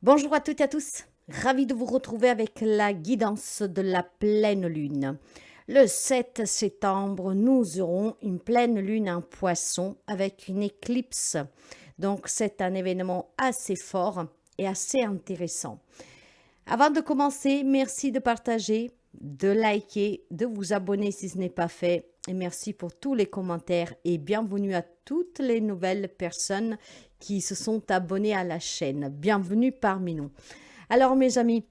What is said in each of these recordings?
Bonjour à toutes et à tous, ravi de vous retrouver avec la guidance de la pleine lune. Le 7 septembre, nous aurons une pleine lune en poisson avec une éclipse. Donc c'est un événement assez fort et assez intéressant. Avant de commencer, merci de partager, de liker, de vous abonner si ce n'est pas fait. Et merci pour tous les commentaires et bienvenue à toutes les nouvelles personnes qui se sont abonnées à la chaîne. Bienvenue parmi nous. Alors mes amis,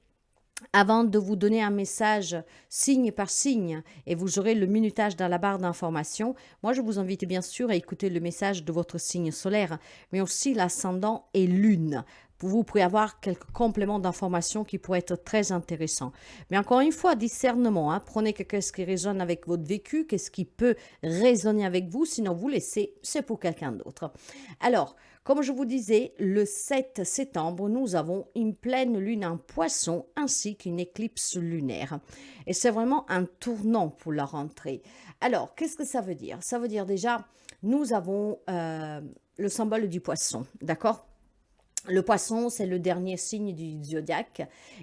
avant de vous donner un message signe par signe et vous aurez le minutage dans la barre d'information, moi je vous invite bien sûr à écouter le message de votre signe solaire, mais aussi l'ascendant et lune. Vous pourrez avoir quelques compléments d'informations qui pourraient être très intéressants. Mais encore une fois, discernement. Prenez qu'est-ce qui résonne avec votre vécu, qu'est-ce qui peut résonner avec vous, sinon vous laissez, c'est pour quelqu'un d'autre. Alors, comme je vous disais, le 7 septembre, nous avons une pleine lune en poisson ainsi qu'une éclipse lunaire. Et c'est vraiment un tournant pour la rentrée. Alors, qu'est-ce que ça veut dire? Ça veut dire déjà, nous avons le symbole du poisson, d'accord? Le poisson, c'est le dernier signe du zodiaque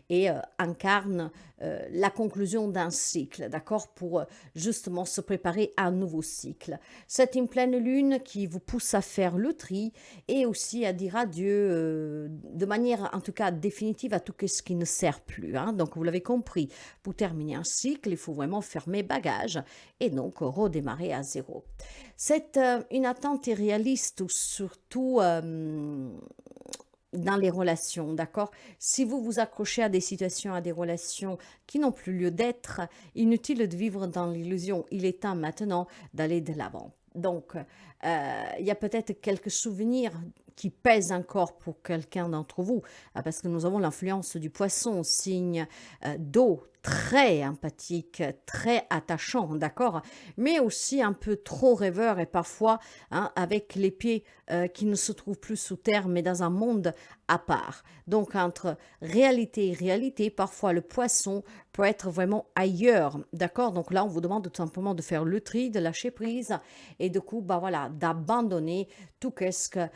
et incarne la conclusion d'un cycle, d'accord, pour justement se préparer à un nouveau cycle. C'est une pleine lune qui vous pousse à faire le tri et aussi à dire adieu de manière en tout cas définitive à tout ce qui ne sert plus. Donc vous l'avez compris, pour terminer un cycle, il faut vraiment fermer bagage et donc redémarrer à zéro. C'est une attente irréaliste ou surtout dans les relations, d'accord? Si vous vous accrochez à des situations, à des relations qui n'ont plus lieu d'être, inutile de vivre dans l'illusion. Il est temps maintenant d'aller de l'avant. Donc, il y a peut-être quelques souvenirs qui pèsent encore pour quelqu'un d'entre vous, parce que nous avons l'influence du poisson, signe d'eau, très empathique, très attachant, d'accord, mais aussi un peu trop rêveur et parfois avec les pieds qui ne se trouvent plus sous terre, mais dans un monde à part. Donc entre réalité et réalité, parfois le poisson peut être vraiment ailleurs, d'accord. Donc là, on vous demande tout simplement de faire le tri, de lâcher prise et du coup, bah voilà, d'abandonner tout ce que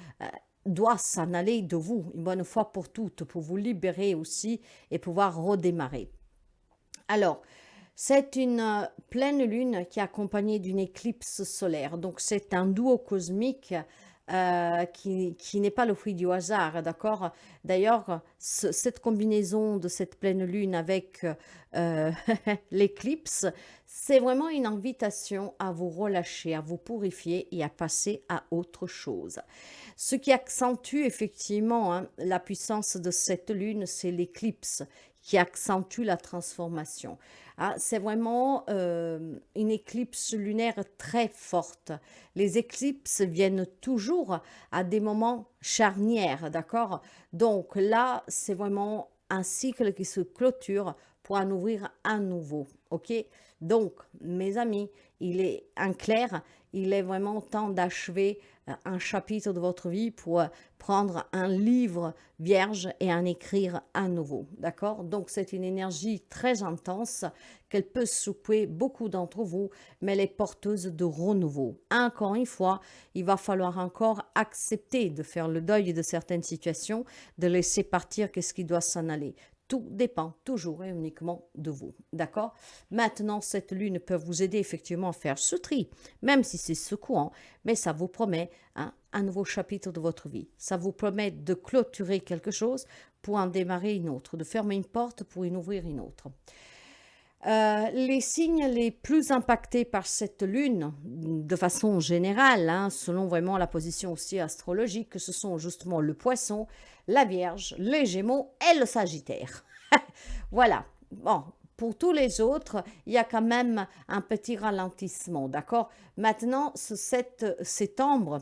doit s'en aller de vous une bonne fois pour toutes, pour vous libérer aussi et pouvoir redémarrer. Alors, c'est une pleine lune qui est accompagnée d'une éclipse solaire. Donc, c'est un duo cosmique qui n'est pas le fruit du hasard, d'accord? D'ailleurs, cette combinaison de cette pleine lune avec l'éclipse, c'est vraiment une invitation à vous relâcher, à vous purifier et à passer à autre chose. Ce qui accentue effectivement la puissance de cette lune, c'est l'éclipse qui accentue la transformation. C'est vraiment une éclipse lunaire très forte. Les éclipses viennent toujours à des moments charnières, d'accord? Donc là, c'est vraiment un cycle qui se clôture pour en ouvrir un nouveau, ok? Donc, mes amis, il est en clair, il est vraiment temps d'achever un chapitre de votre vie pour prendre un livre vierge et en écrire un nouveau, d'accord? Donc, c'est une énergie très intense qu'elle peut secouer beaucoup d'entre vous, mais elle est porteuse de renouveau. Encore une fois, il va falloir encore accepter de faire le deuil de certaines situations, de laisser partir qu'est-ce qui doit s'en aller. Tout dépend toujours et uniquement de vous, d'accord? Maintenant, cette lune peut vous aider effectivement à faire ce tri, même si c'est secouant, mais ça vous promet un nouveau chapitre de votre vie. Ça vous promet de clôturer quelque chose pour en démarrer une autre, de fermer une porte pour en ouvrir une autre. Les signes les plus impactés par cette lune, de façon générale, selon vraiment la position aussi astrologique, ce sont justement le poisson, la vierge, les gémeaux et le sagittaire. Voilà. Bon, pour tous les autres, il y a quand même un petit ralentissement, d'accord? Maintenant, ce 7 septembre,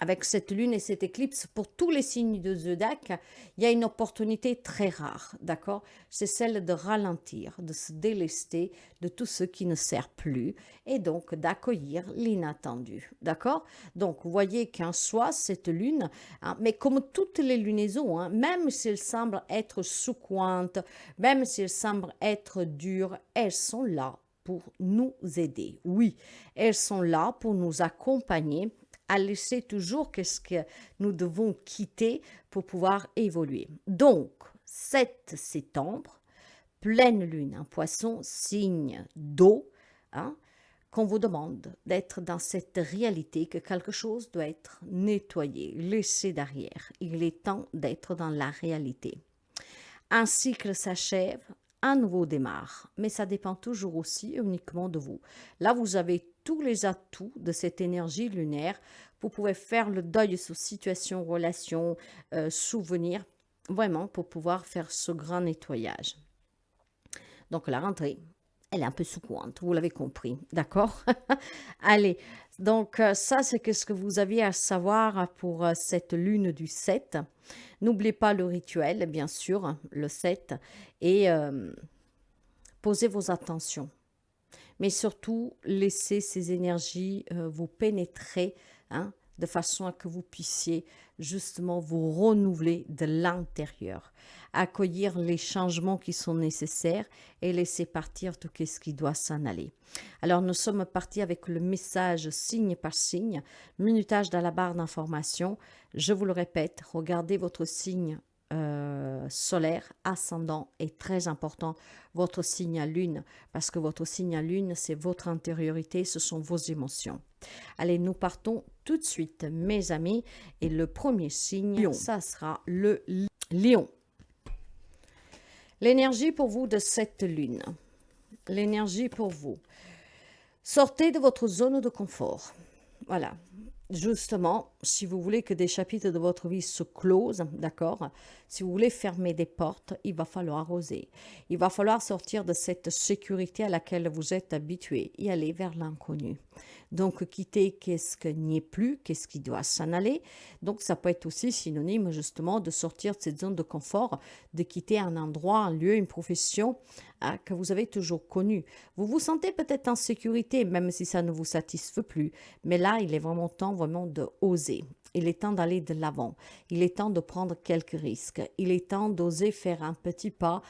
avec cette lune et cette éclipse, pour tous les signes de zodiaque, il y a une opportunité très rare, d'accord? C'est celle de ralentir, de se délester de tout ce qui ne sert plus et donc d'accueillir l'inattendu, d'accord? Donc, vous voyez qu'en soi, cette lune, mais comme toutes les lunaisons, même si elles semblent être secouantes, même si elles semblent être dures, elles sont là pour nous aider. Oui, elles sont là pour nous accompagner Elle sait toujours qu'est-ce que nous devons quitter pour pouvoir évoluer. Donc, 7 septembre, pleine lune en poisson, signe d'eau, hein, qu'on vous demande d'être dans cette réalité que quelque chose doit être nettoyé, laissé derrière. Il est temps d'être dans la réalité. Un cycle s'achève, un nouveau démarre, mais ça dépend toujours aussi uniquement de vous. Là, vous avez tous les atouts de cette énergie lunaire. Vous pouvez faire le deuil sur situation, relation, souvenirs, vraiment pour pouvoir faire ce grand nettoyage. Donc la rentrée, elle est un peu secouante, vous l'avez compris, d'accord? Allez, donc ça c'est ce que vous aviez à savoir pour cette lune du 7. N'oubliez pas le rituel, bien sûr, le 7, et posez vos attentions. Mais surtout, laissez ces énergies vous pénétrer, hein, de façon à que vous puissiez justement vous renouveler de l'intérieur, accueillir les changements qui sont nécessaires et laisser partir tout ce qui doit s'en aller. Alors, nous sommes partis avec le message signe par signe, minutage dans la barre d'information. Je vous le répète, regardez votre signe solaire, ascendant est très important, votre signe à lune, parce que votre signe à lune, c'est votre intériorité, ce sont vos émotions. Allez, nous partons tout de suite, mes amis, et le premier signe, Lion. Ça sera le Lion. L'énergie pour vous de cette lune, l'énergie pour vous. Sortez de votre zone de confort. Voilà. Justement, si vous voulez que des chapitres de votre vie se closent, d'accord, si vous voulez fermer des portes, il va falloir oser. Il va falloir sortir de cette sécurité à laquelle vous êtes habitué et aller vers l'inconnu. Donc, quitter qu'est-ce qui n'y est plus, qu'est-ce qui doit s'en aller. Donc, ça peut être aussi synonyme justement de sortir de cette zone de confort, de quitter un endroit, un lieu, une profession que vous avez toujours connue. Vous vous sentez peut-être en sécurité, même si ça ne vous satisfait plus. Mais là, il est vraiment temps de oser. Il est temps d'aller de l'avant. Il est temps de prendre quelques risques. Il est temps d'oser faire un petit pas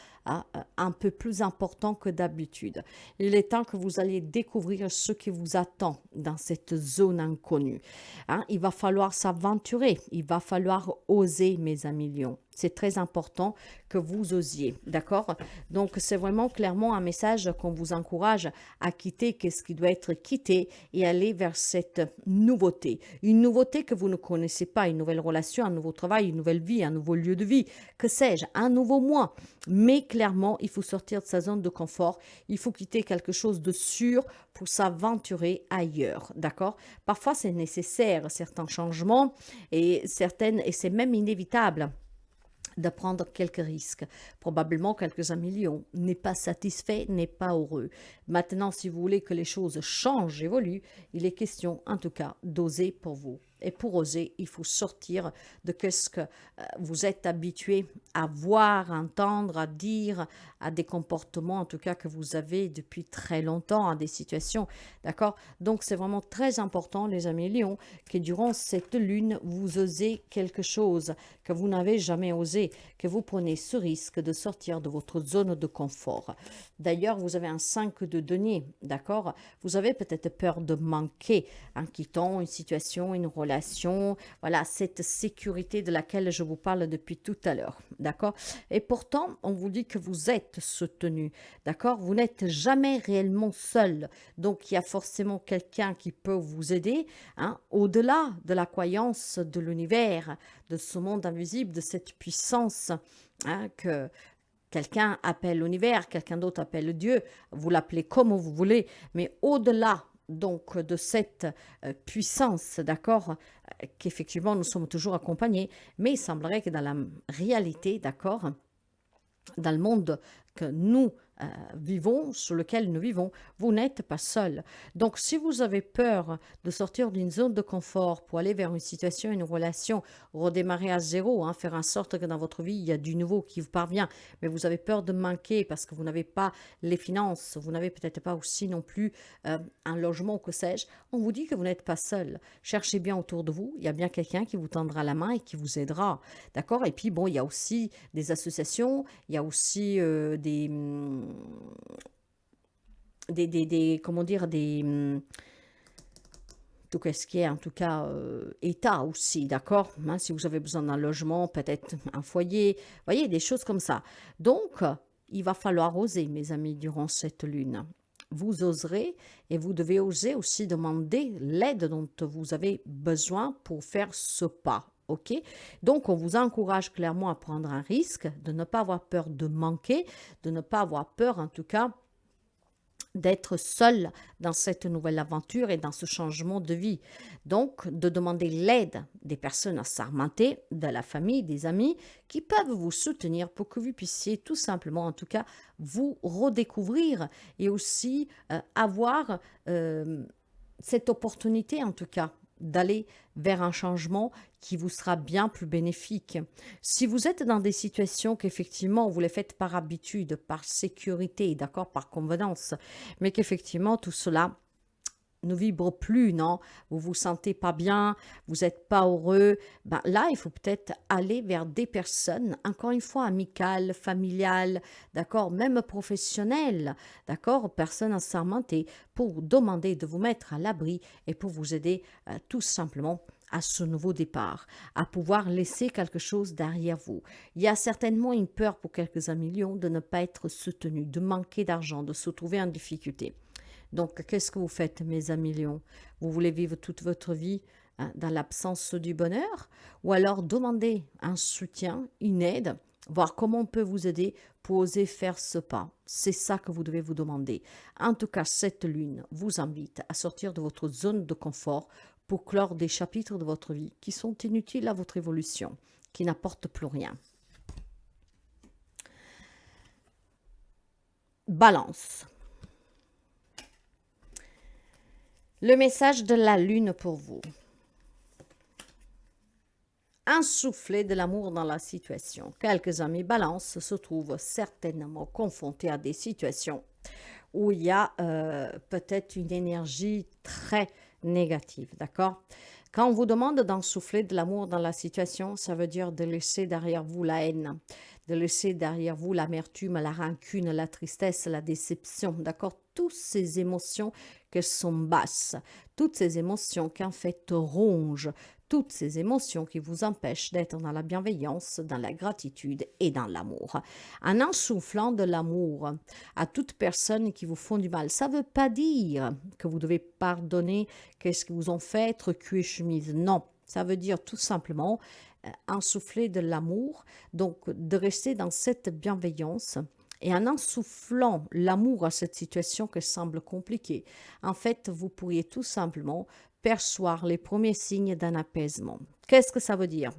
un peu plus important que d'habitude. Il est temps que vous alliez découvrir ce qui vous attend dans cette zone inconnue. Hein, il va falloir s'aventurer. Il va falloir oser, mes amis lions. C'est très important que vous osiez, d'accord? Donc, c'est vraiment clairement un message qu'on vous encourage à quitter ce qui doit être quitté et aller vers cette nouveauté. Une nouveauté que vous ne connaissez pas, une nouvelle relation, un nouveau travail, une nouvelle vie, un nouveau lieu de vie, que sais-je, un nouveau moi. Mais clairement, il faut sortir de sa zone de confort. Il faut quitter quelque chose de sûr pour s'aventurer ailleurs, d'accord? Parfois, c'est nécessaire, certains changements et c'est même inévitable de prendre quelques risques. Probablement quelques millions, n'est pas satisfait, n'est pas heureux. Maintenant, si vous voulez que les choses changent, évoluent, il est question, en tout cas, d'oser pour vous. Et pour oser, il faut sortir de ce que vous êtes habitué à voir, à entendre, à dire, à des comportements, en tout cas, que vous avez depuis très longtemps, à des situations. D'accord? Donc, c'est vraiment très important, les amis lions, que durant cette lune, vous osez quelque chose que vous n'avez jamais osé, que vous prenez ce risque de sortir de votre zone de confort. D'ailleurs, vous avez un 5 de denier, d'accord? Vous avez peut-être peur de manquer en quittant une situation, une relation, voilà, cette sécurité de laquelle je vous parle depuis tout à l'heure, d'accord? Et pourtant, on vous dit que vous êtes soutenu, d'accord? Vous n'êtes jamais réellement seul, donc il y a forcément quelqu'un qui peut vous aider, hein, au-delà de la croyance de l'univers, de ce monde invisible, de cette puissance, hein, que quelqu'un appelle l'univers, quelqu'un d'autre appelle Dieu, vous l'appelez comme vous voulez, mais au-delà donc de cette puissance, d'accord, qu'effectivement nous sommes toujours accompagnés, mais il semblerait que dans la réalité, d'accord, dans le monde que nous vivons, sur lequel nous vivons, vous n'êtes pas seul. Donc, si vous avez peur de sortir d'une zone de confort pour aller vers une situation, une relation, redémarrer à zéro, hein, faire en sorte que dans votre vie, il y a du nouveau qui vous parvient, mais vous avez peur de manquer parce que vous n'avez pas les finances, vous n'avez peut-être pas aussi non plus un logement ou que sais-je, on vous dit que vous n'êtes pas seul. Cherchez bien autour de vous, il y a bien quelqu'un qui vous tendra la main et qui vous aidera. D'accord? Et puis, bon, il y a aussi des associations, il y a aussi comment dire, tout ce qui est en tout cas état aussi, d'accord? Hein, si vous avez besoin d'un logement, peut-être un foyer, vous voyez, des choses comme ça. Donc, il va falloir oser, mes amis, durant cette lune. Vous oserez et vous devez oser aussi demander l'aide dont vous avez besoin pour faire ce pas. OK? Donc, on vous encourage clairement à prendre un risque, de ne pas avoir peur de manquer, de ne pas avoir peur en tout cas d'être seul dans cette nouvelle aventure et dans ce changement de vie. Donc, de demander l'aide des personnes assermentées, de la famille, des amis, qui peuvent vous soutenir pour que vous puissiez tout simplement, en tout cas, vous redécouvrir et aussi avoir cette opportunité, en tout cas, d'aller vers un changement qui vous sera bien plus bénéfique. Si vous êtes dans des situations qu'effectivement vous les faites par habitude, par sécurité, d'accord, par convenance, mais qu'effectivement tout cela ne vibre plus, non? Vous vous sentez pas bien, vous n'êtes pas heureux. Ben là, il faut peut-être aller vers des personnes, encore une fois, amicales, familiales, d'accord, même professionnelles, d'accord, personnes assermentées, pour demander de vous mettre à l'abri et pour vous aider tout simplement à ce nouveau départ, à pouvoir laisser quelque chose derrière vous. Il y a certainement une peur pour quelques millions de ne pas être soutenu, de manquer d'argent, de se trouver en difficulté. Donc, qu'est-ce que vous faites, mes amis lions? Vous voulez vivre toute votre vie dans l'absence du bonheur? Ou alors demander un soutien, une aide, voir comment on peut vous aider pour oser faire ce pas. C'est ça que vous devez vous demander. En tout cas, cette lune vous invite à sortir de votre zone de confort pour clore des chapitres de votre vie qui sont inutiles à votre évolution, qui n'apportent plus rien. Balance. Le message de la lune pour vous. Insuffler de l'amour dans la situation. Quelques amis balance se trouvent certainement confrontés à des situations où il y a peut-être une énergie très négative, d'accord? Quand on vous demande d'insuffler de l'amour dans la situation, ça veut dire de laisser derrière vous la haine, de laisser derrière vous l'amertume, la rancune, la tristesse, la déception, d'accord? Toutes ces émotions qui sont basses, toutes ces émotions qui en fait rongent, toutes ces émotions qui vous empêchent d'être dans la bienveillance, dans la gratitude et dans l'amour. En insoufflant de l'amour à toute personne qui vous font du mal, ça ne veut pas dire que vous devez pardonner qu'est-ce qu'ils vous ont fait, être cul et chemise. Non, ça veut dire tout simplement insouffler de l'amour, donc de rester dans cette bienveillance. Et en insoufflant l'amour à cette situation qui semble compliquée, en fait, vous pourriez tout simplement percevoir les premiers signes d'un apaisement. Qu'est-ce que ça veut dire?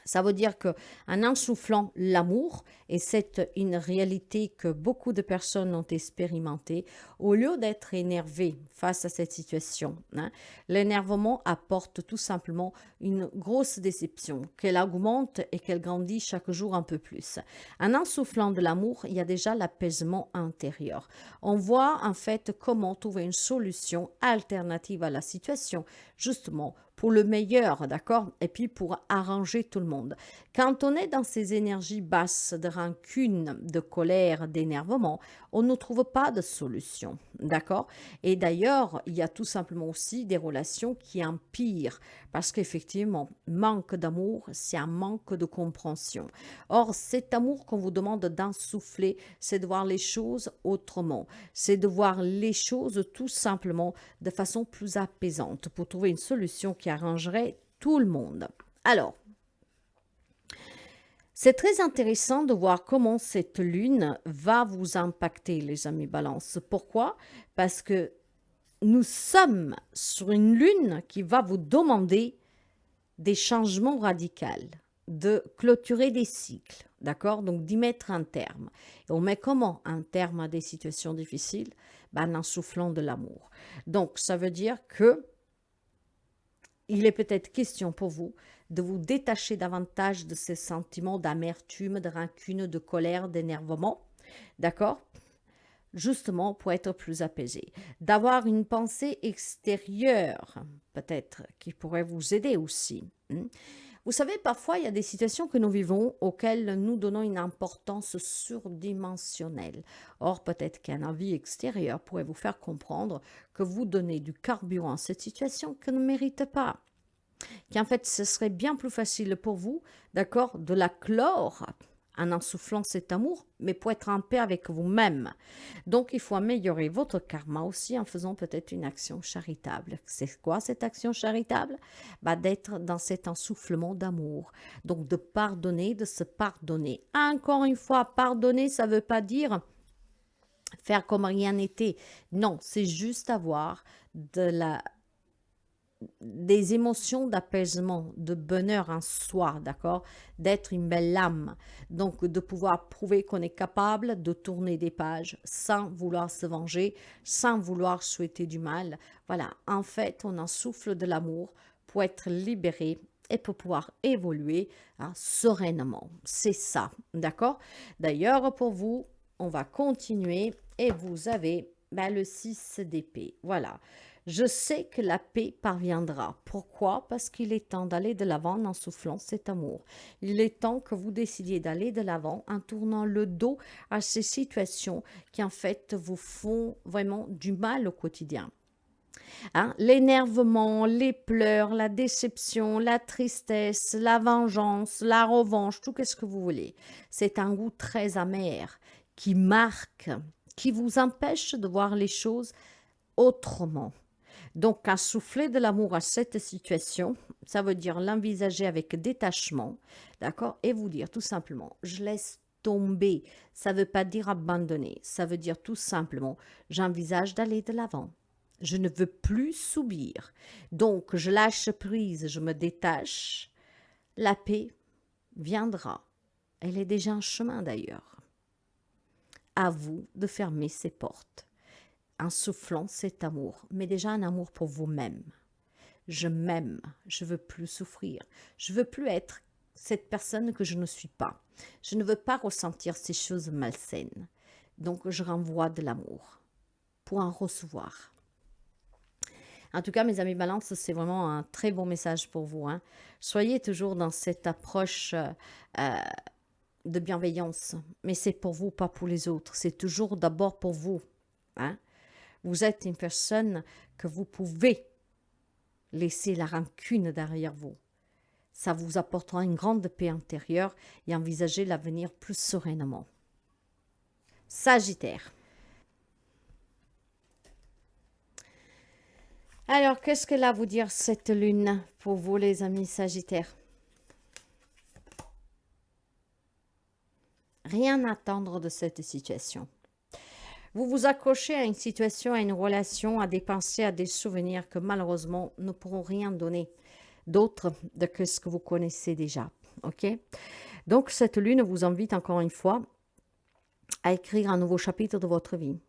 Ça veut dire que en insoufflant l'amour, et c'est une réalité que beaucoup de personnes ont expérimentée, au lieu d'être énervé face à cette situation, l'énervement apporte tout simplement une grosse déception, qu'elle augmente et qu'elle grandit chaque jour un peu plus. En insoufflant de l'amour, il y a déjà l'apaisement intérieur. On voit en fait comment trouver une solution alternative à la situation, justement pour le meilleur, d'accord? Et puis pour arranger tout le monde. Quand on est dans ces énergies basses de rancune, de colère, d'énervement, on ne trouve pas de solution, d'accord? Et d'ailleurs, il y a tout simplement aussi des relations qui empirent parce qu'effectivement, manque d'amour, c'est un manque de compréhension. Or, cet amour qu'on vous demande d'insuffler, c'est de voir les choses autrement. C'est de voir les choses tout simplement de façon plus apaisante pour trouver une solution qui arrangerait tout le monde. Alors, c'est très intéressant de voir comment cette lune va vous impacter, les amis balance. Pourquoi? Parce que nous sommes sur une lune qui va vous demander des changements radicaux, de clôturer des cycles, d'accord? Donc d'y mettre un terme. Et on met comment un terme à des situations difficiles? Ben, en soufflant de l'amour. Donc ça veut dire que il est peut-être question pour vous de vous détacher davantage de ces sentiments d'amertume, de rancune, de colère, d'énervement, d'accord? Justement pour être plus apaisé. D'avoir une pensée extérieure, peut-être, qui pourrait vous aider aussi. Vous savez, parfois, il y a des situations que nous vivons auxquelles nous donnons une importance surdimensionnelle. Or, peut-être qu'un avis extérieur pourrait vous faire comprendre que vous donnez du carburant à cette situation que ne mérite pas. Qu'en fait, ce serait bien plus facile pour vous, d'accord, de la clore en insoufflant cet amour, mais pour être en paix avec vous-même. Donc, il faut améliorer votre karma aussi en faisant peut-être une action charitable. C'est quoi cette action charitable? Bah, d'être dans cet ensoufflement d'amour. Donc, de pardonner, de se pardonner. Encore une fois, pardonner, ça ne veut pas dire faire comme rien n'était. Non, c'est juste avoir de la des émotions d'apaisement, de bonheur en soi, d'accord? D'être une belle âme. Donc, de pouvoir prouver qu'on est capable de tourner des pages sans vouloir se venger, sans vouloir souhaiter du mal. Voilà, en fait, on en souffle de l'amour pour être libéré et pour pouvoir évoluer sereinement. C'est ça, d'accord? D'ailleurs, pour vous, on va continuer et vous avez le 6 d'épée. Voilà. Je sais que la paix parviendra. Pourquoi? Parce qu'il est temps d'aller de l'avant en soufflant cet amour. Il est temps que vous décidiez d'aller de l'avant en tournant le dos à ces situations qui en fait vous font vraiment du mal au quotidien. Hein? L'énervement, les pleurs, la déception, la tristesse, la vengeance, la revanche, tout ce que vous voulez. C'est un goût très amer qui marque, qui vous empêche de voir les choses autrement. Donc, à souffler de l'amour à cette situation, ça veut dire l'envisager avec détachement, d'accord? Et vous dire tout simplement, je laisse tomber. Ça ne veut pas dire abandonner, ça veut dire tout simplement, j'envisage d'aller de l'avant. Je ne veux plus subir. Donc, je lâche prise, je me détache. La paix viendra. Elle est déjà en chemin d'ailleurs. À vous de fermer ces portes en soufflant cet amour, mais déjà un amour pour vous-même. Je m'aime, je veux plus souffrir, je veux plus être cette personne que je ne suis pas. Je ne veux pas ressentir ces choses malsaines. Donc je renvoie de l'amour pour en recevoir. En tout cas, mes amis Balance, c'est vraiment un très bon message pour vous. Hein. Soyez toujours dans cette approche de bienveillance, mais c'est pour vous, pas pour les autres. C'est toujours d'abord pour vous. Hein. Vous êtes une personne que vous pouvez laisser la rancune derrière vous. Ça vous apportera une grande paix intérieure et envisager l'avenir plus sereinement. Sagittaire. Alors, qu'est-ce qu'elle a à vous dire cette lune pour vous, les amis Sagittaires? Rien à attendre de cette situation. Vous vous accrochez à une situation, à une relation, à des pensées, à des souvenirs que malheureusement ne pourront rien donner d'autre que ce que vous connaissez déjà. Ok? Donc, cette lune vous invite encore une fois à écrire un nouveau chapitre de votre vie.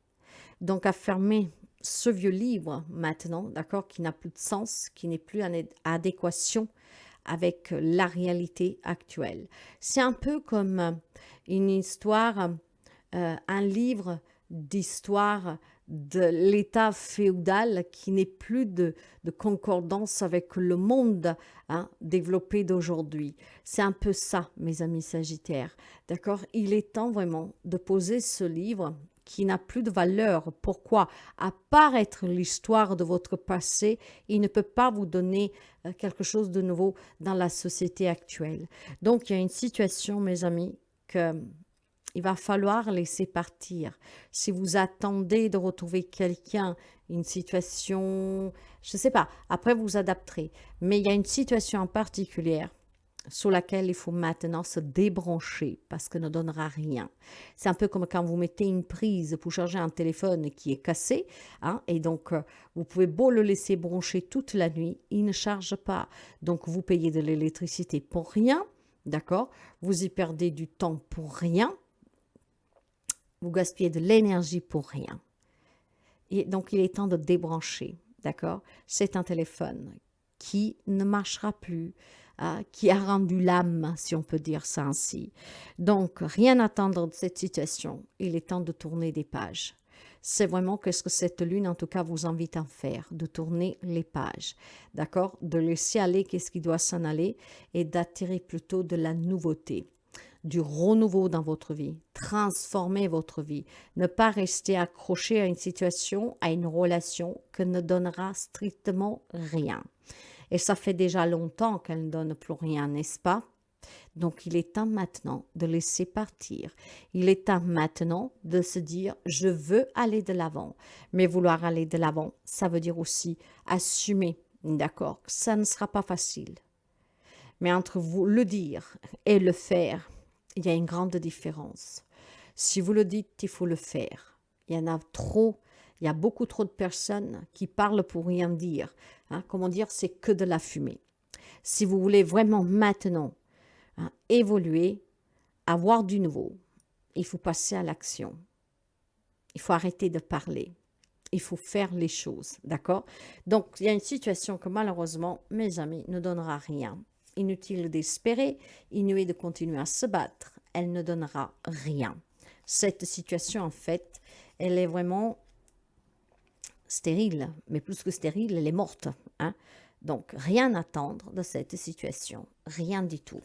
Donc, à fermer ce vieux livre maintenant, d'accord, qui n'a plus de sens, qui n'est plus en adéquation avec la réalité actuelle. C'est un peu comme une histoire, un livre d'histoire de l'état féodal qui n'est plus de concordance avec le monde développé d'aujourd'hui. C'est un peu ça, mes amis Sagittaires. D'accord? Il est temps vraiment de poser ce livre qui n'a plus de valeur. Pourquoi? À part être l'histoire de votre passé, il ne peut pas vous donner quelque chose de nouveau dans la société actuelle. Donc, il y a une situation, mes amis, que il va falloir laisser partir. Si vous attendez de retrouver quelqu'un, une situation, je ne sais pas, après vous adapterez. Mais il y a une situation en particulier sur laquelle il faut maintenant se débrancher parce que ne donnera rien. C'est un peu comme quand vous mettez une prise pour charger un téléphone qui est cassé, et donc vous pouvez beau le laisser brancher toute la nuit, il ne charge pas. Donc vous payez de l'électricité pour rien, d'accord? Vous y perdez du temps pour rien. Vous gaspillez de l'énergie pour rien. Et donc, il est temps de débrancher, d'accord? C'est un téléphone qui ne marchera plus, qui a rendu l'âme, si on peut dire ça ainsi. Donc, rien à attendre de cette situation. Il est temps de tourner des pages. c'est vraiment qu'est-ce que cette lune, en tout cas, vous invite à faire, de tourner les pages, d'accord? De laisser aller qu'est-ce qui doit s'en aller et d'attirer plutôt de la nouveauté, du renouveau dans votre vie, transformer votre vie, ne pas rester accroché à une situation, à une relation que ne donnera strictement rien. Et ça fait déjà longtemps qu'elle ne donne plus rien, n'est-ce pas? Donc, il est temps maintenant de laisser partir. Il est temps maintenant de se dire, je veux aller de l'avant. Mais vouloir aller de l'avant, ça veut dire aussi assumer, d'accord? Ça ne sera pas facile. Mais entre vous le dire et le faire, il y a une grande différence. Si vous le dites, il faut le faire. Il y en a trop, il y a beaucoup trop de personnes qui parlent pour rien dire. Hein, comment dire, c'est que de la fumée. Si vous voulez vraiment maintenant évoluer, avoir du nouveau, il faut passer à l'action. Il faut arrêter de parler. Il faut faire les choses, d'accord? Donc, il y a une situation que malheureusement, mes amis, ne donnera rien. Inutile d'espérer, inutile de continuer à se battre. Elle ne donnera rien. Cette situation, en fait, elle est vraiment stérile, mais plus que stérile, elle est morte. Hein? Donc, rien à attendre de cette situation. Rien du tout.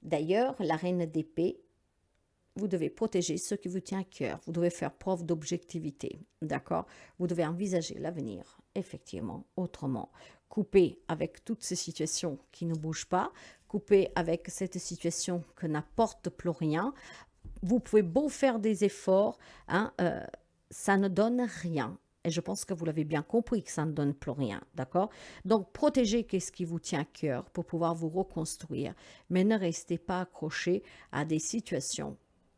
D'ailleurs, la reine d'épée, vous devez protéger ce qui vous tient à cœur. Vous devez faire preuve d'objectivité, d'accord? Vous devez envisager l'avenir, effectivement, autrement. Couper avec toutes ces situations qui ne bougent pas, couper avec cette situation que n'apporte plus rien. Vous pouvez beau faire des efforts, hein, ça ne donne rien. Et je pense que vous l'avez bien compris que ça ne donne plus rien, d'accord? Donc, protégez ce qui vous tient à cœur pour pouvoir vous reconstruire, mais ne restez pas accroché à des situations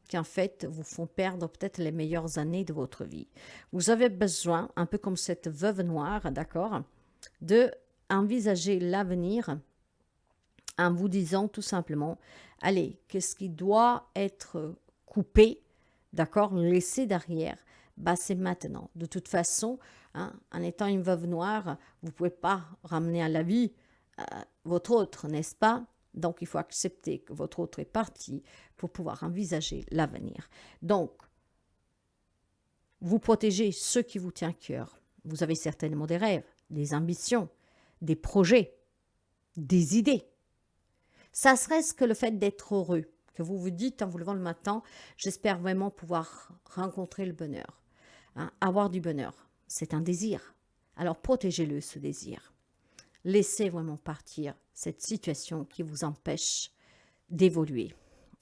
qui, en fait, vous font perdre peut-être les meilleures années de votre vie. Vous avez besoin, un peu comme cette veuve noire, d'accord, de envisager l'avenir en vous disant tout simplement, allez, qu'est-ce qui doit être coupé, d'accord, laissé derrière, bah, c'est maintenant. De toute façon, hein, en étant une veuve noire, vous ne pouvez pas ramener à la vie votre autre, n'est-ce pas? Donc, il faut accepter que votre autre est parti pour pouvoir envisager l'avenir. Donc, vous protégez ce qui vous tient à cœur. Vous avez certainement des rêves, des ambitions, des projets, des idées. Ça serait-ce que le fait d'être heureux, que vous vous dites en vous levant le matin, j'espère vraiment pouvoir rencontrer le bonheur. Hein, avoir du bonheur, c'est un désir. Alors protégez-le, ce désir. Laissez vraiment partir cette situation qui vous empêche d'évoluer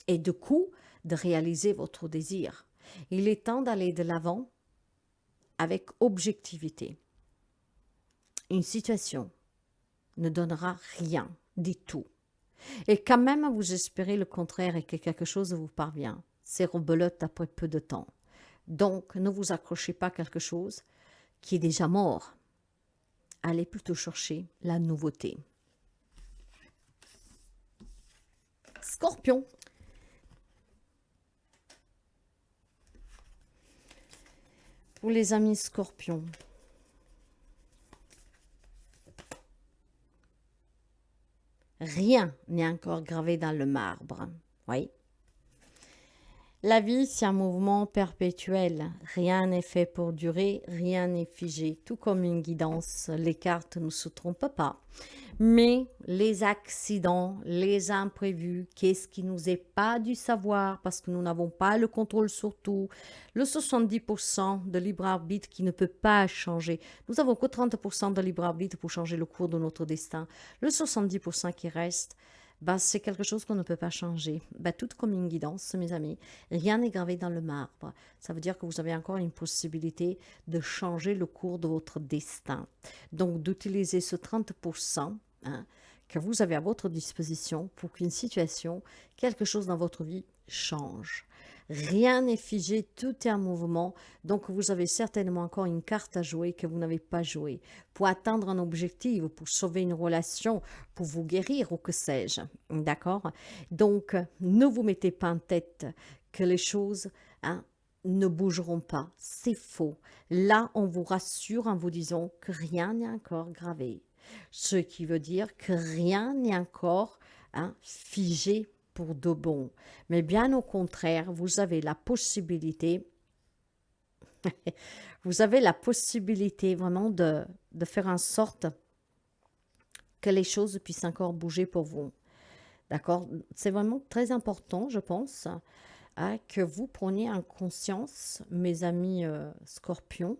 et du coup de réaliser votre désir. Il est temps d'aller de l'avant avec objectivité. Une situation ne donnera rien du tout. Et quand même vous espérez le contraire et que quelque chose vous parvient, c'est rebelote après peu de temps. Donc, ne vous accrochez pas à quelque chose qui est déjà mort. Allez plutôt chercher la nouveauté. Scorpion. Pour les amis scorpions. Rien n'est encore gravé dans le marbre. Oui. La vie, c'est un mouvement perpétuel. Rien n'est fait pour durer, rien n'est figé. Tout comme une guidance, les cartes ne se trompent pas. Mais les accidents, les imprévus, qu'est-ce qui nous est pas du savoir parce que nous n'avons pas le contrôle sur tout. Le 70% de libre arbitre qui ne peut pas changer. Nous n'avons que 30% de libre arbitre pour changer le cours de notre destin. Le 70% qui reste, bah, c'est quelque chose qu'on ne peut pas changer. Bah, tout comme une guidance, mes amis. Rien n'est gravé dans le marbre. Ça veut dire que vous avez encore une possibilité de changer le cours de votre destin. Donc, d'utiliser ce 30% que vous avez à votre disposition pour qu'une situation, quelque chose dans votre vie change. Rien n'est figé, tout est en mouvement, donc vous avez certainement encore une carte à jouer que vous n'avez pas jouée pour atteindre un objectif, pour sauver une relation, pour vous guérir ou que sais-je, d'accord? Donc, ne vous mettez pas en tête que les choses ne bougeront pas, c'est faux. Là, on vous rassure en vous disant que rien n'est encore gravé, ce qui veut dire que rien n'est encore figé pour de bon. Mais bien au contraire, vous avez la possibilité Vous avez la possibilité vraiment de faire en sorte que les choses puissent encore bouger pour vous. D'accord? C'est vraiment très important, je pense, que vous preniez en conscience, mes amis scorpions,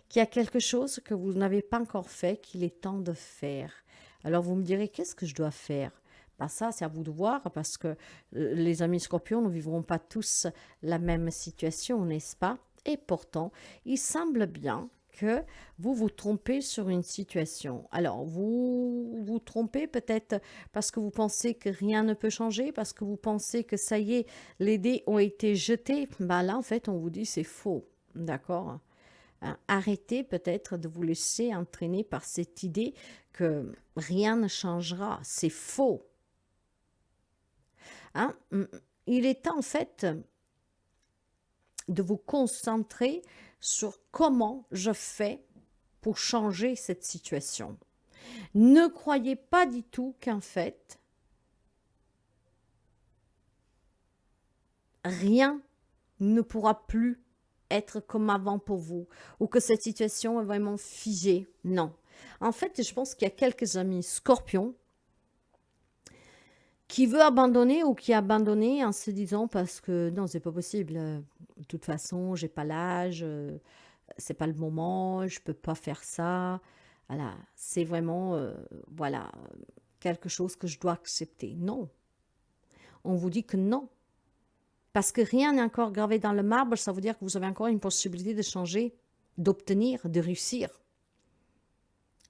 qu'il y a quelque chose que vous n'avez pas encore fait, qu'il est temps de faire. Alors vous me direz, qu'est-ce que je dois faire? Bah ça, c'est à vous de voir, parce que les amis scorpions ne vivront pas tous la même situation, n'est-ce pas? Et pourtant, il semble bien que vous vous trompez sur une situation. Alors, vous vous trompez peut-être parce que vous pensez que rien ne peut changer, parce que vous pensez que ça y est, les dés ont été jetés. Bah là, en fait, on vous dit c'est faux. D'accord? Hein, arrêtez peut-être de vous laisser entraîner par cette idée que rien ne changera. C'est faux. Hein? Il est temps en fait de vous concentrer sur comment je fais pour changer cette situation. Ne croyez pas du tout qu'en fait, rien ne pourra plus être comme avant pour vous, ou que cette situation est vraiment figée. Non. En fait, je pense qu'il y a quelques amis scorpions qui veut abandonner ou qui a abandonné en se disant parce que non, c'est pas possible. De toute façon, j'ai pas l'âge, c'est pas le moment, je peux pas faire ça. Voilà, c'est vraiment voilà quelque chose que je dois accepter. Non, on vous dit que non. Parce que rien n'est encore gravé dans le marbre, ça veut dire que vous avez encore une possibilité de changer, d'obtenir, de réussir.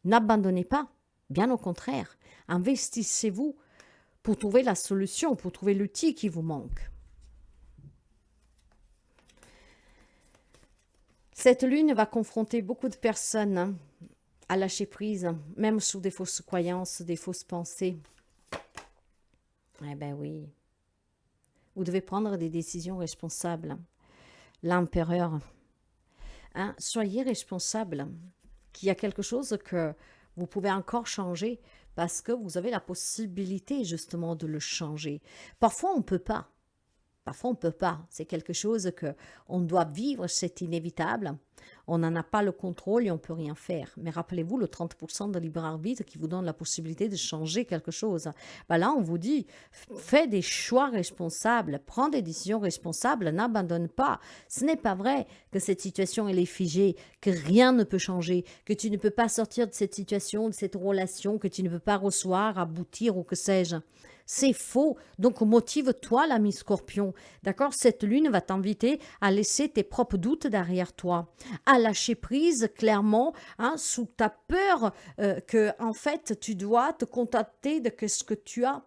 N'abandonnez pas, bien au contraire. Investissez-vous pour trouver la solution, pour trouver l'outil qui vous manque. Cette lune va confronter beaucoup de personnes à lâcher prise, même sous des fausses croyances, des fausses pensées. Eh ben oui, vous devez prendre des décisions responsables. L'empereur, hein, soyez responsable qu'il y a quelque chose que vous pouvez encore changer parce que vous avez la possibilité justement de le changer. Parfois, on ne peut pas. Parfois, on ne peut pas. C'est quelque chose que on doit vivre, c'est inévitable. On n'en a pas le contrôle et on ne peut rien faire. Mais rappelez-vous le 30% de libre arbitre qui vous donne la possibilité de changer quelque chose. Ben là, on vous dit, fais des choix responsables, prends des décisions responsables, n'abandonne pas. Ce n'est pas vrai que cette situation, elle est figée, que rien ne peut changer, que tu ne peux pas sortir de cette situation, de cette relation, que tu ne peux pas recevoir, aboutir ou que sais-je. C'est faux. Donc, motive-toi, l'ami Scorpion. D'accord? Cette lune va t'inviter à laisser tes propres doutes derrière toi, à lâcher prise clairement, hein, sous ta peur que, en fait, tu dois te contenter de ce que tu as.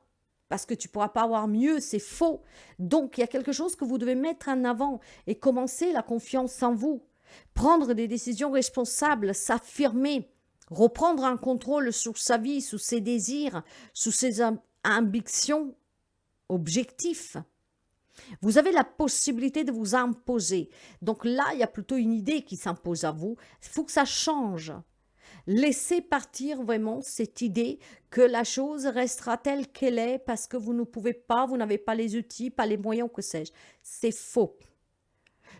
Parce que tu ne pourras pas avoir mieux, c'est faux. Donc, il y a quelque chose que vous devez mettre en avant et commencer la confiance en vous. Prendre des décisions responsables, s'affirmer, reprendre un contrôle sur sa vie, sur ses désirs, sur ses ambitions, objectifs. Vous avez la possibilité de vous imposer. Donc là, il y a plutôt une idée qui s'impose à vous. Il faut que ça change. Laissez partir vraiment cette idée que la chose restera telle qu'elle est parce que vous ne pouvez pas, vous n'avez pas les outils, pas les moyens, que sais-je. C'est faux.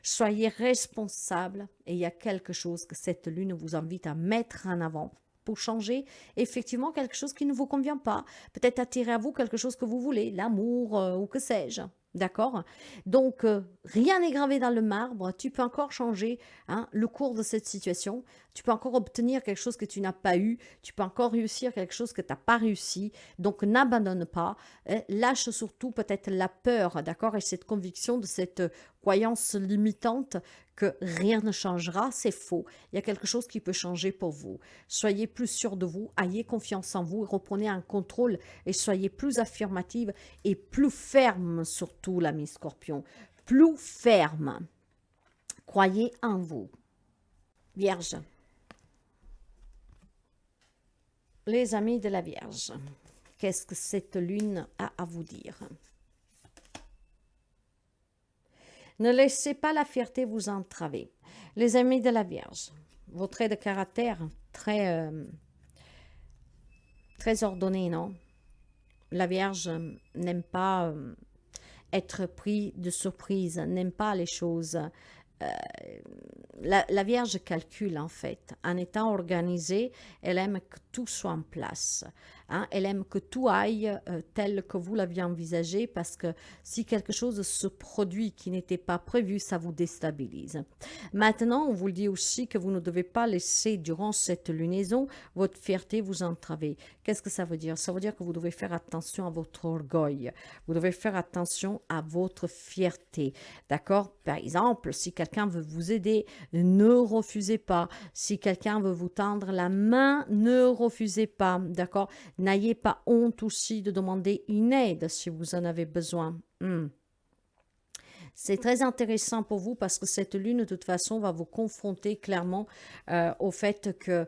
Soyez responsable et il y a quelque chose que cette lune vous invite à mettre en avant pour changer effectivement quelque chose qui ne vous convient pas. Peut-être attirer à vous quelque chose que vous voulez, l'amour ou que sais-je. D'accord? Donc, rien n'est gravé dans le marbre. Tu peux encore changer hein, le cours de cette situation. Tu peux encore obtenir quelque chose que tu n'as pas eu. Tu peux encore réussir quelque chose que tu n'as pas réussi. Donc, n'abandonne pas. Lâche surtout peut-être la peur, d'accord? Et cette conviction de cette croyance limitante que rien ne changera, c'est faux. Il y a quelque chose qui peut changer pour vous. Soyez plus sûr de vous, ayez confiance en vous, reprenez un contrôle et soyez plus affirmative et plus ferme surtout, l'ami Scorpion. Plus ferme. Croyez en vous. Vierge. Les amis de la Vierge, qu'est-ce que cette lune a à vous dire? Ne laissez pas la fierté vous entraver. Les amis de la Vierge, vos traits de caractère très, très ordonnés, non? La Vierge n'aime pas être pris de surprise, n'aime pas les choses La Vierge calcule en fait. En étant organisée, elle aime que tout soit en place. Hein. Elle aime que tout aille tel que vous l'aviez envisagé parce que si quelque chose se produit qui n'était pas prévu, ça vous déstabilise. Maintenant, on vous le dit aussi que vous ne devez pas laisser durant cette lunaison votre fierté vous entraver. Qu'est-ce que ça veut dire? Ça veut dire que vous devez faire attention à votre orgueil. Vous devez faire attention à votre fierté. D'accord? Par exemple, si quelqu'un veut vous aider, ne refusez pas. Si quelqu'un veut vous tendre la main, ne refusez pas. D'accord? N'ayez pas honte aussi de demander une aide si vous en avez besoin. C'est très intéressant pour vous parce que cette lune, de toute façon, va vous confronter clairement au fait que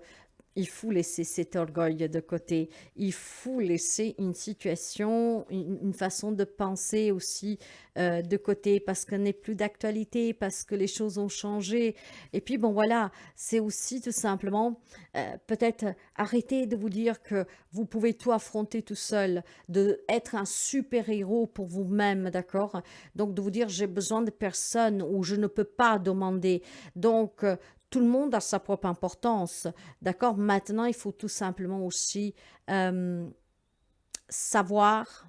il faut laisser cet orgueil de côté. Il faut laisser une situation, une façon de penser aussi de côté parce qu'elle n'est plus d'actualité, parce que les choses ont changé. Et puis bon voilà, c'est aussi tout simplement peut-être arrêter de vous dire que vous pouvez tout affronter tout seul, de être un super-héros pour vous-même, d'accord? Donc de vous dire j'ai besoin de personne ou je ne peux pas demander. Donc tout le monde a sa propre importance, d'accord? Maintenant, il faut tout simplement aussi euh, savoir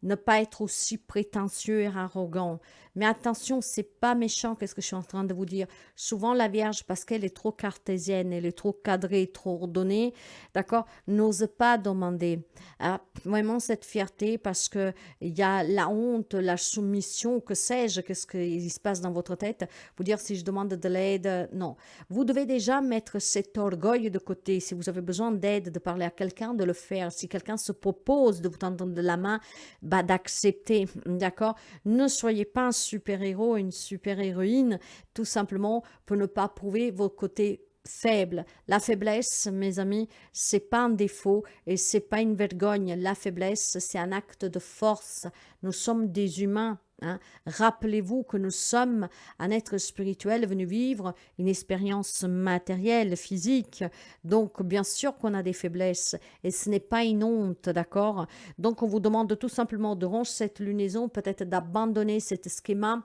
ne pas être aussi prétentieux et arrogant. Mais attention, c'est pas méchant, qu'est-ce que je suis en train de vous dire. Souvent, la Vierge, parce qu'elle est trop cartésienne, elle est trop cadrée, trop ordonnée, d'accord, n'ose pas demander. Ah, vraiment cette fierté, parce que il y a la honte, la soumission, que sais-je, qu'est-ce qui se passe dans votre tête. Vous dire si je demande de l'aide, non. Vous devez déjà mettre cet orgueil de côté. Si vous avez besoin d'aide, de parler à quelqu'un, de le faire. Si quelqu'un se propose de vous tendre de la main, bah, d'accepter, d'accord? Ne soyez pas un super-héros, une super-héroïne, tout simplement pour ne pas prouver vos côtés faibles. La faiblesse, mes amis, c'est pas un défaut et c'est pas une vergogne. La faiblesse, c'est un acte de force. Nous sommes des humains. Hein. Rappelez-vous que nous sommes un être spirituel venu vivre une expérience matérielle, physique. Donc, bien sûr qu'on a des faiblesses et ce n'est pas une honte, d'accord? Donc, on vous demande tout simplement de rompre cette lunaison, peut-être d'abandonner cet schéma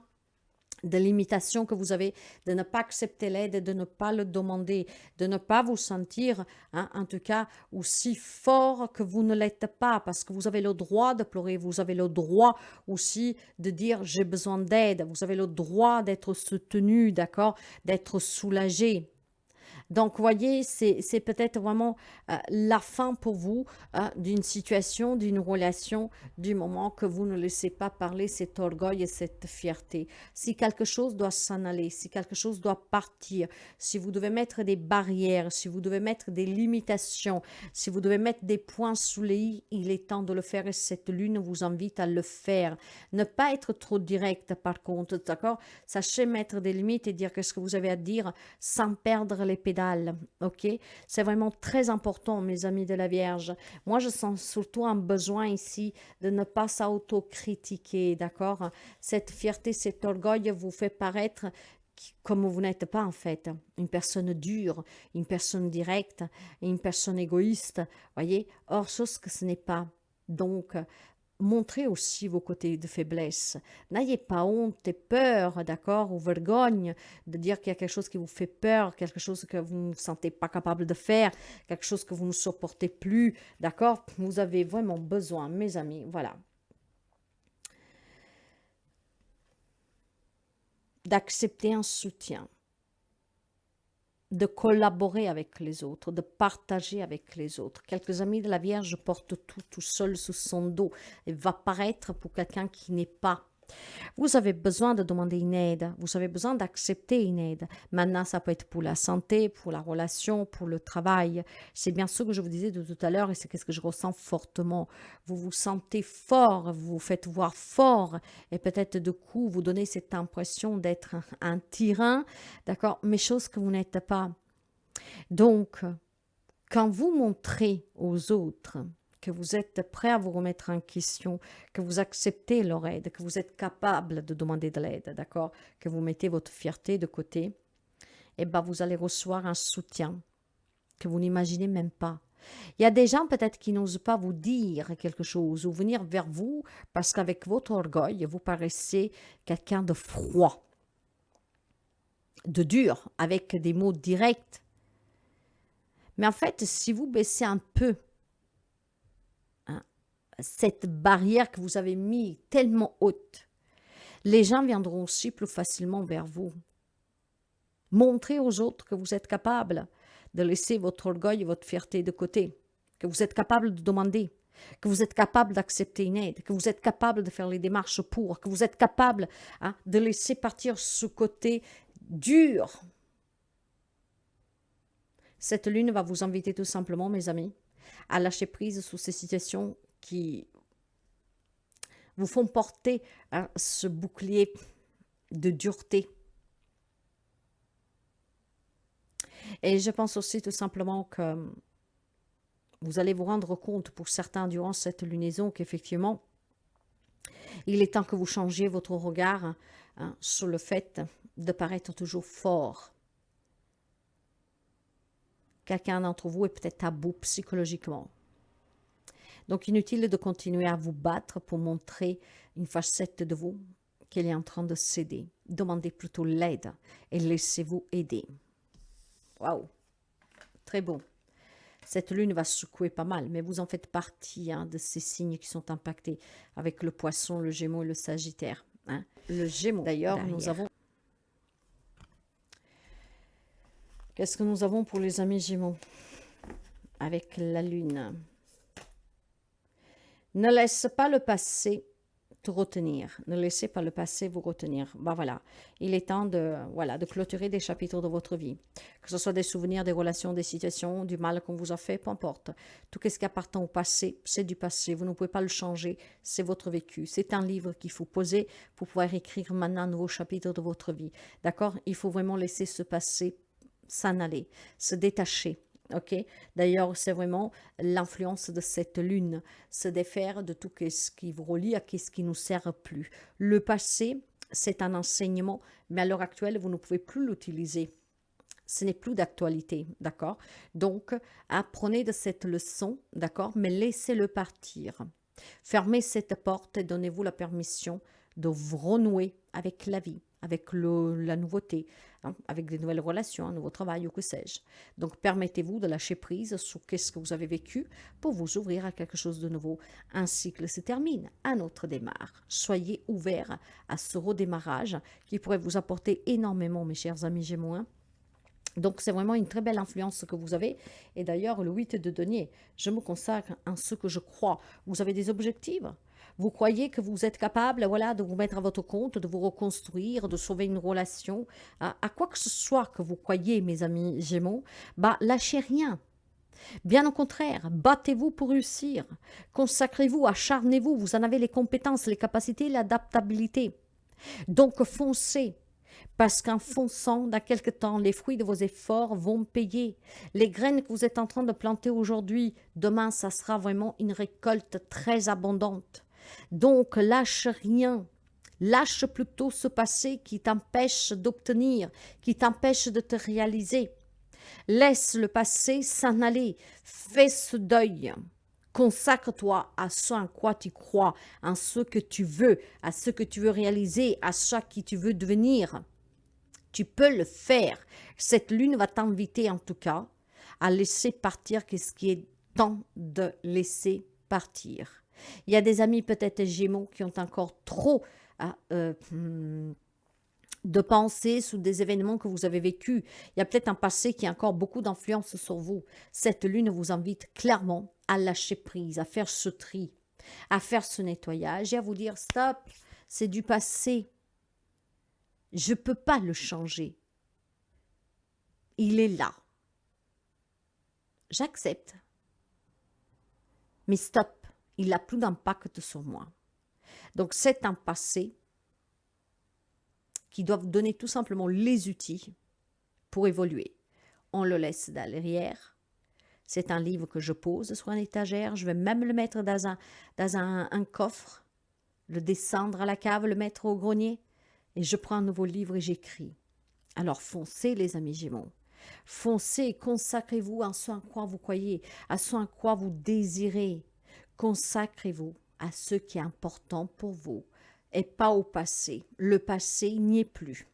de limitation que vous avez, de ne pas accepter l'aide, de ne pas le demander, de ne pas vous sentir, hein, en tout cas, aussi fort que vous ne l'êtes pas, parce que vous avez le droit de pleurer, vous avez le droit aussi de dire j'ai besoin d'aide, vous avez le droit d'être soutenu, d'accord, d'être soulagé. Donc, voyez, c'est peut-être vraiment la fin pour vous d'une situation, d'une relation, du moment que vous ne laissez pas parler cet orgueil et cette fierté. Si quelque chose doit s'en aller, si quelque chose doit partir, si vous devez mettre des barrières, si vous devez mettre des limitations, si vous devez mettre des points sous les i, il est temps de le faire et cette lune vous invite à le faire. Ne pas être trop direct par contre, d'accord? Sachez mettre des limites et dire qu'est-ce que vous avez à dire sans perdre les pédales, ok? C'est vraiment très important, mes amis de la Vierge. Moi, je sens surtout un besoin ici de ne pas s'autocritiquer, d'accord? Cette fierté, cet orgueil vous fait paraître comme vous n'êtes pas en fait, une personne dure, une personne directe, une personne égoïste, voyez? Or, chose que ce n'est pas. Donc, montrez aussi vos côtés de faiblesse. N'ayez pas honte et peur, d'accord, ou vergogne de dire qu'il y a quelque chose qui vous fait peur, quelque chose que vous ne vous sentez pas capable de faire, quelque chose que vous ne supportez plus, d'accord. Vous avez vraiment besoin, mes amis, voilà, d'accepter un soutien, de collaborer avec les autres, de partager avec les autres. Quelques amis de la Vierge portent tout seul sous son dos et va paraître pour quelqu'un qui n'est pas. Vous avez besoin de demander une aide, vous avez besoin d'accepter une aide. Maintenant, ça peut être pour la santé, pour la relation, pour le travail. C'est bien ce que je vous disais de tout à l'heure et c'est ce que je ressens fortement. Vous vous sentez fort, vous vous faites voir fort et peut-être de coup, vous donnez cette impression d'être un tyran, d'accord, mais chose que vous n'êtes pas. Donc, quand vous montrez aux autres que vous êtes prêt à vous remettre en question, que vous acceptez leur aide, que vous êtes capable de demander de l'aide, d'accord, que vous mettez votre fierté de côté, eh ben vous allez recevoir un soutien que vous n'imaginez même pas. Il y a des gens peut-être qui n'osent pas vous dire quelque chose ou venir vers vous parce qu'avec votre orgueil, vous paraissez quelqu'un de froid. de dur, avec des mots directs. Mais en fait, si vous baissez un peu hein, cette barrière que vous avez mis tellement haute, les gens viendront aussi plus facilement vers vous. Montrez aux autres que vous êtes capable de laisser votre orgueil et votre fierté de côté, que vous êtes capable de demander, que vous êtes capable d'accepter une aide, que vous êtes capable de faire les démarches pour, que vous êtes capable de laisser partir ce côté dur. Cette lune va vous inviter tout simplement, mes amis, à lâcher prise sur ces situations qui vous font porter ce bouclier de dureté. Et je pense aussi tout simplement que vous allez vous rendre compte pour certains durant cette lunaison qu'effectivement, il est temps que vous changiez votre regard sur le fait de paraître toujours fort. Quelqu'un d'entre vous est peut-être à bout psychologiquement. Donc, inutile de continuer à vous battre pour montrer une facette de vous qu'elle est en train de céder. Demandez plutôt l'aide et laissez-vous aider. Waouh, très beau. Cette lune va secouer pas mal, mais vous en faites partie de ces signes qui sont impactés avec le poisson, le gémeau et le sagittaire. Le gémeau, d'ailleurs, nous avons... Qu'est-ce que nous avons pour les amis gémeaux avec la lune? Ne laisse pas le passé te retenir. Ne laissez pas le passé vous retenir. Voilà, il est temps de clôturer des chapitres de votre vie. Que ce soit des souvenirs, des relations, des situations, du mal qu'on vous a fait, peu importe. Tout ce qui appartient au passé, c'est du passé. Vous ne pouvez pas le changer. C'est votre vécu. C'est un livre qu'il faut poser pour pouvoir écrire maintenant un nouveau chapitre de votre vie. D'accord? Il faut vraiment laisser ce passé s'en aller, se détacher. Ok. D'ailleurs, c'est vraiment l'influence de cette lune, se défaire de tout ce qui vous relie à ce qui ne nous sert plus. Le passé, c'est un enseignement, mais à l'heure actuelle, vous ne pouvez plus l'utiliser. Ce n'est plus d'actualité, d'accord? Donc, apprenez de cette leçon, d'accord? Mais laissez-le partir. Fermez cette porte et donnez-vous la permission de vous renouer avec la vie, avec la nouveauté, avec des nouvelles relations, un nouveau travail ou que sais-je. Donc, permettez-vous de lâcher prise sur ce que vous avez vécu pour vous ouvrir à quelque chose de nouveau. Un cycle se termine, un autre démarre. Soyez ouverts à ce redémarrage qui pourrait vous apporter énormément, mes chers amis Gémeaux. Donc, c'est vraiment une très belle influence que vous avez. Et d'ailleurs, le 8 de denier, je me consacre à ce que je crois. Vous avez des objectifs. Vous croyez que vous êtes capable de vous mettre à votre compte, de vous reconstruire, de sauver une relation. À quoi que ce soit que vous croyez, mes amis Gémeaux, lâchez rien. Bien au contraire, battez-vous pour réussir. Consacrez-vous, acharnez-vous. Vous en avez les compétences, les capacités, l'adaptabilité. Donc, foncez. Parce qu'en fonçant, dans quelque temps, les fruits de vos efforts vont payer. Les graines que vous êtes en train de planter aujourd'hui, demain, ça sera vraiment une récolte très abondante. Donc, lâche rien. Lâche plutôt ce passé qui t'empêche d'obtenir, qui t'empêche de te réaliser. Laisse le passé s'en aller. Fais ce deuil. Consacre-toi à ce en quoi tu crois, en ce que tu veux, à ce que tu veux réaliser, à ce qui tu veux devenir. Tu peux le faire. Cette lune va t'inviter en tout cas à laisser partir ce qui est temps de laisser partir. Il y a des amis peut-être Gémeaux qui ont encore trop de pensées sur des événements que vous avez vécus. Il y a peut-être un passé qui a encore beaucoup d'influence sur vous. Cette lune vous invite clairement à lâcher prise, à faire ce tri, à faire ce nettoyage et à vous dire stop, c'est du passé. Je ne peux pas le changer. Il est là. J'accepte. Mais stop, il n'a plus d'impact sur moi. Donc c'est un passé qui doit vous donner tout simplement les outils pour évoluer. On le laisse derrière. C'est un livre que je pose sur une étagère. Je vais même le mettre dans un coffre, le descendre à la cave, le mettre au grenier. Et je prends un nouveau livre et j'écris. Alors foncez les amis Gémeaux. Foncez, consacrez-vous à ce en quoi vous croyez, à ce en quoi vous désirez. Consacrez-vous à ce qui est important pour vous et pas au passé. Le passé n'y est plus.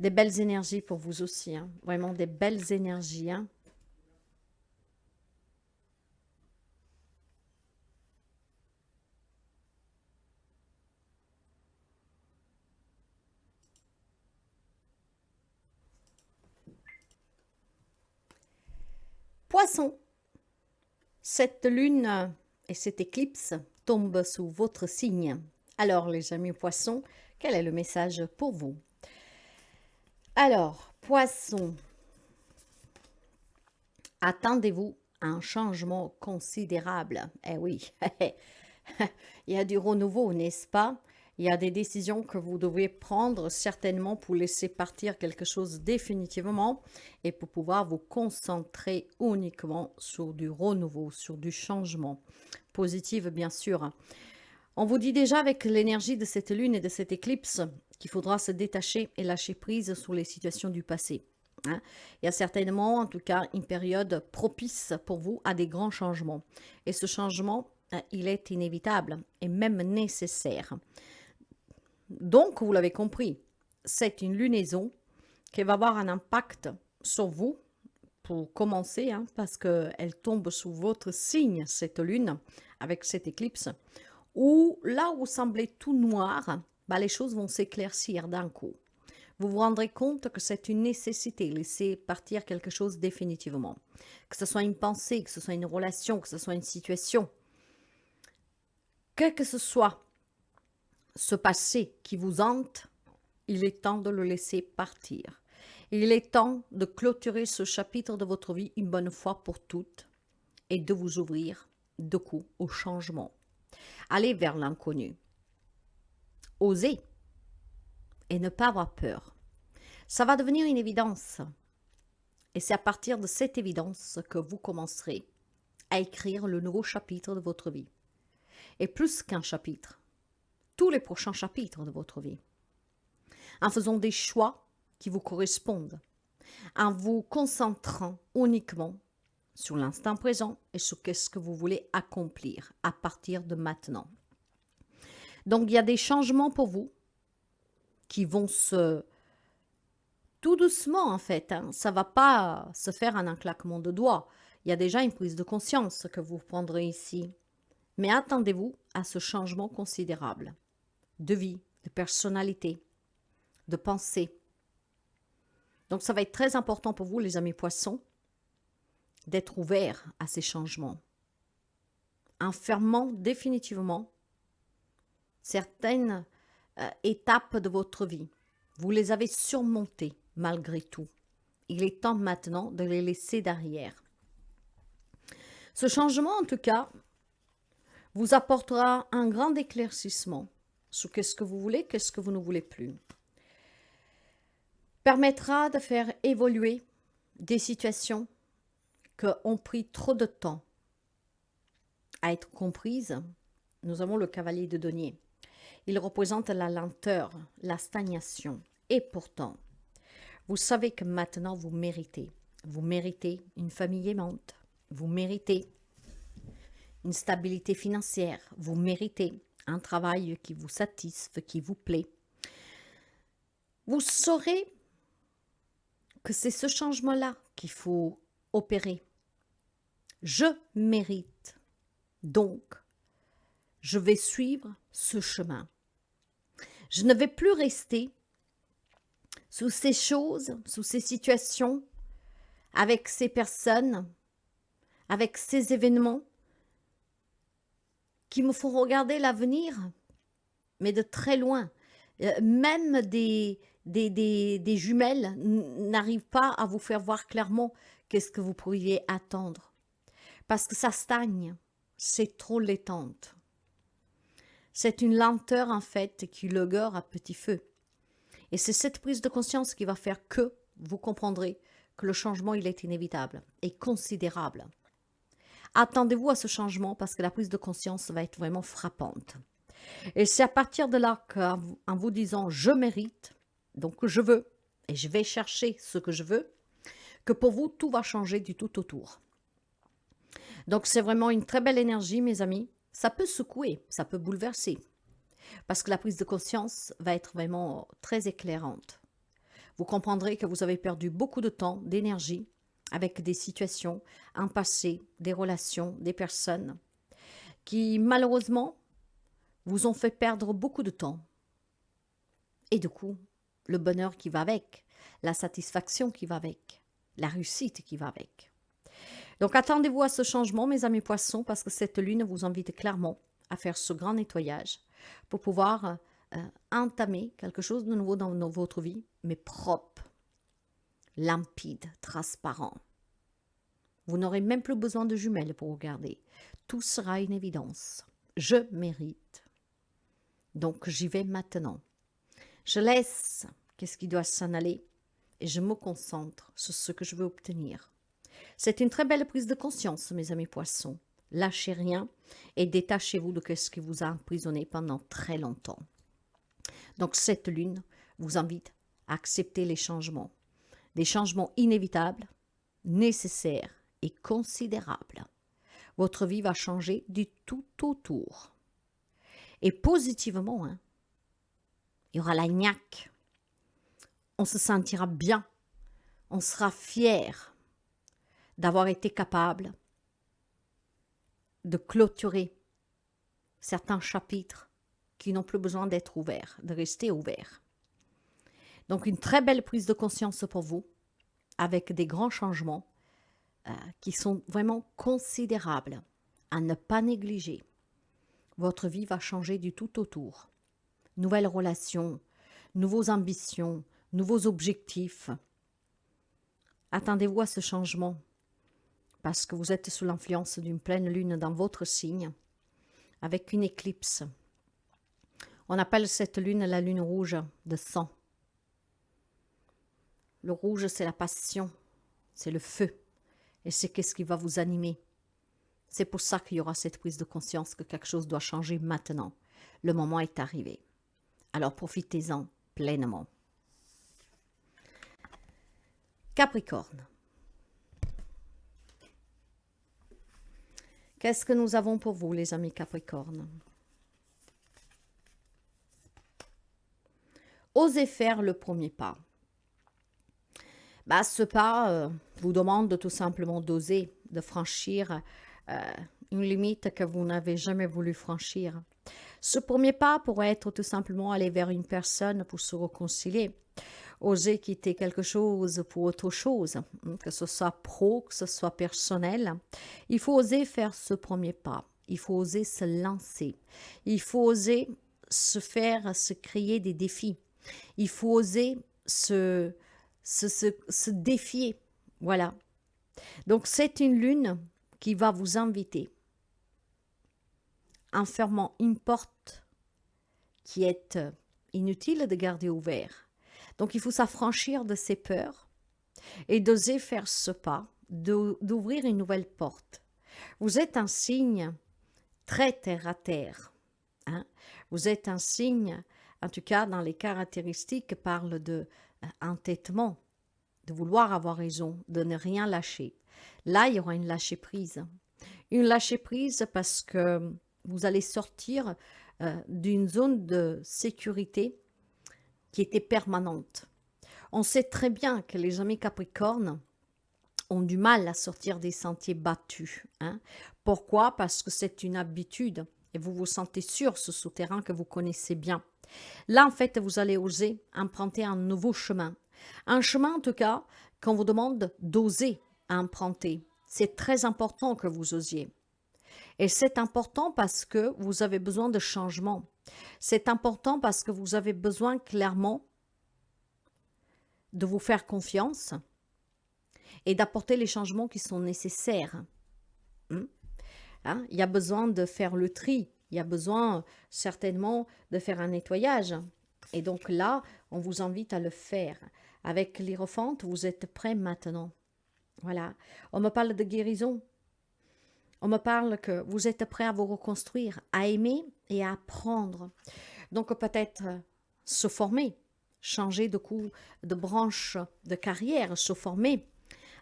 Des belles énergies pour vous aussi, hein. Vraiment des belles énergies, hein. Poisson, cette lune et cette éclipse tombent sous votre signe. Alors, les amis poissons, quel est le message pour vous? Alors, poisson, attendez-vous à un changement considérable. Eh oui, il y a du renouveau, n'est-ce pas? Il y a des décisions que vous devez prendre certainement pour laisser partir quelque chose définitivement et pour pouvoir vous concentrer uniquement sur du renouveau, sur du changement. Positif, bien sûr. On vous dit déjà avec l'énergie de cette lune et de cette éclipse qu'il faudra se détacher et lâcher prise sur les situations du passé, hein. Il y a certainement, en tout cas, une période propice pour vous à des grands changements. Et ce changement, il est inévitable et même nécessaire. Donc, vous l'avez compris, c'est une lunaison qui va avoir un impact sur vous, pour commencer, hein, parce qu'elle tombe sous votre signe, cette lune, avec cette éclipse, où là où semblait tout noir, bah, les choses vont s'éclaircir d'un coup. Vous vous rendrez compte que c'est une nécessité, laisser partir quelque chose définitivement. Que ce soit une pensée, que ce soit une relation, que ce soit une situation. Quel que ce soit ce passé qui vous hante, il est temps de le laisser partir. Il est temps de clôturer ce chapitre de votre vie une bonne fois pour toutes et de vous ouvrir de coup au changement. Allez vers l'inconnu. Osez et ne pas avoir peur. Ça va devenir une évidence. Et c'est à partir de cette évidence que vous commencerez à écrire le nouveau chapitre de votre vie. Et plus qu'un chapitre, tous les prochains chapitres de votre vie. En faisant des choix qui vous correspondent, en vous concentrant uniquement sur l'instant présent et sur ce que vous voulez accomplir à partir de maintenant. Donc, il y a des changements pour vous qui vont se... Tout doucement, en fait, hein. Ça ne va pas se faire en un claquement de doigts. Il y a déjà une prise de conscience que vous prendrez ici. Mais attendez-vous à ce changement considérable de vie, de personnalité, de pensée. Donc, ça va être très important pour vous, les amis poissons, d'être ouverts à ces changements, en fermant définitivement certaines étapes de votre vie. Vous les avez surmontées malgré tout. Il est temps maintenant de les laisser derrière. Ce changement, en tout cas, vous apportera un grand éclaircissement sur qu'est-ce que vous voulez, qu'est-ce que vous ne voulez plus. Permettra de faire évoluer des situations qui ont pris trop de temps à être comprises. Nous avons le cavalier de denier. Il représente la lenteur, la stagnation. Et pourtant, vous savez que maintenant vous méritez. Vous méritez une famille aimante. Vous méritez une stabilité financière. Vous méritez un travail qui vous satisfait, qui vous plaît. Vous saurez que c'est ce changement-là qu'il faut opérer. Je mérite. Donc, je vais suivre ce chemin. Je ne vais plus rester sous ces choses, sous ces situations, avec ces personnes, avec ces événements qui me font regarder l'avenir, mais de très loin. Même des jumelles n'arrivent pas à vous faire voir clairement qu'est-ce que vous pourriez attendre. Parce que ça stagne, c'est trop létante. C'est une lenteur en fait qui logore à petit feu. Et c'est cette prise de conscience qui va faire que vous comprendrez que le changement il est inévitable et considérable. Attendez-vous à ce changement parce que la prise de conscience va être vraiment frappante. Et c'est à partir de là qu'en vous disant « je mérite », donc je veux, et je vais chercher ce que je veux, que pour vous, tout va changer du tout autour. Donc c'est vraiment une très belle énergie, mes amis. Ça peut secouer, ça peut bouleverser, parce que la prise de conscience va être vraiment très éclairante. Vous comprendrez que vous avez perdu beaucoup de temps, d'énergie, avec des situations, un passé, des relations, des personnes qui malheureusement vous ont fait perdre beaucoup de temps. Et du coup, le bonheur qui va avec, la satisfaction qui va avec, la réussite qui va avec. Donc attendez-vous à ce changement, mes amis poissons, parce que cette lune vous invite clairement à faire ce grand nettoyage pour pouvoir entamer quelque chose de nouveau dans votre vie, mais propre, limpide, transparent. Vous n'aurez même plus besoin de jumelles pour regarder. Tout sera une évidence. Je mérite. Donc j'y vais maintenant. Je laisse qu'est-ce qui doit s'en aller et je me concentre sur ce que je veux obtenir. C'est une très belle prise de conscience, mes amis poissons. Lâchez rien et détachez-vous de ce qui vous a emprisonné pendant très longtemps. Donc cette lune vous invite à accepter les changements. Des changements inévitables, nécessaires et considérables. Votre vie va changer du tout autour. Et positivement, hein, il y aura la niaque. On se sentira bien. On sera fier d'avoir été capable de clôturer certains chapitres qui n'ont plus besoin d'être ouverts, de rester ouverts. Donc une très belle prise de conscience pour vous, avec des grands changements qui sont vraiment considérables, à ne pas négliger. Votre vie va changer du tout autour. Nouvelles relations, nouvelles ambitions, nouveaux objectifs. Attendez-vous à ce changement parce que vous êtes sous l'influence d'une pleine lune dans votre signe avec une éclipse. On appelle cette lune la lune rouge de sang. Le rouge, c'est la passion, c'est le feu et c'est qu'est-ce qui va vous animer. C'est pour ça qu'il y aura cette prise de conscience que quelque chose doit changer maintenant. Le moment est arrivé. Alors profitez-en pleinement. Capricorne. Qu'est-ce que nous avons pour vous, les amis Capricorne? Osez faire le premier pas. Ce pas vous demande tout simplement d'oser, de franchir une limite que vous n'avez jamais voulu franchir. Ce premier pas pourrait être tout simplement aller vers une personne pour se réconcilier. Oser quitter quelque chose pour autre chose, que ce soit pro, que ce soit personnel. Il faut oser faire ce premier pas. Il faut oser se lancer. Il faut oser se créer des défis. Il faut oser se défier. Voilà. Donc c'est une lune qui va vous inviter en fermant une porte qui est inutile de garder ouverte. Donc, il faut s'affranchir de ses peurs et d'oser faire ce pas, d'ouvrir une nouvelle porte. Vous êtes un signe très terre à terre. Hein? Vous êtes un signe, en tout cas dans les caractéristiques, parle de entêtement, de vouloir avoir raison, de ne rien lâcher. Là, il y aura une lâcher prise. Une lâcher prise parce que vous allez sortir d'une zone de sécurité qui était permanente. On sait très bien que les amis Capricornes ont du mal à sortir des sentiers battus. Hein? Pourquoi? Parce que c'est une habitude et vous vous sentez sûr ce souterrain que vous connaissez bien. Là, en fait, vous allez oser emprunter un nouveau chemin. Un chemin, en tout cas, qu'on vous demande d'oser emprunter. C'est très important que vous osiez. Et c'est important parce que vous avez besoin de changement. C'est important parce que vous avez besoin clairement de vous faire confiance et d'apporter les changements qui sont nécessaires. Hein? Il y a besoin de faire le tri. Il y a besoin certainement de faire un nettoyage. Et donc là, on vous invite à le faire. Avec l'Hiérophante, vous êtes prêts maintenant. Voilà. On me parle de guérison. On me parle que vous êtes prêts à vous reconstruire, à aimer et à apprendre. Donc peut-être se former, changer de coup de branche de carrière, se former,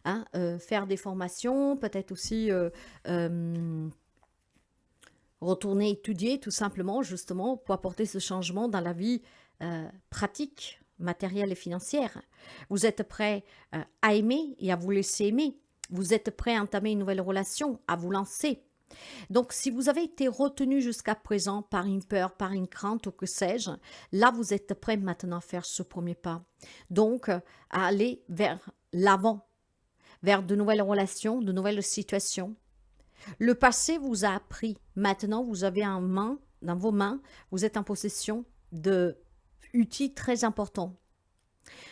hein, faire des formations, peut-être aussi retourner étudier tout simplement justement pour apporter ce changement dans la vie pratique matérielle et financière. Vous êtes prêt à aimer et à vous laisser aimer. Vous êtes prêt à entamer une nouvelle relation, à vous lancer. Donc, si vous avez été retenu jusqu'à présent par une peur, par une crainte ou que sais-je, là, vous êtes prêt maintenant à faire ce premier pas. Donc, à aller vers l'avant, vers de nouvelles relations, de nouvelles situations. Le passé vous a appris. Maintenant, vous avez dans vos mains, vous êtes en possession de outils très importants.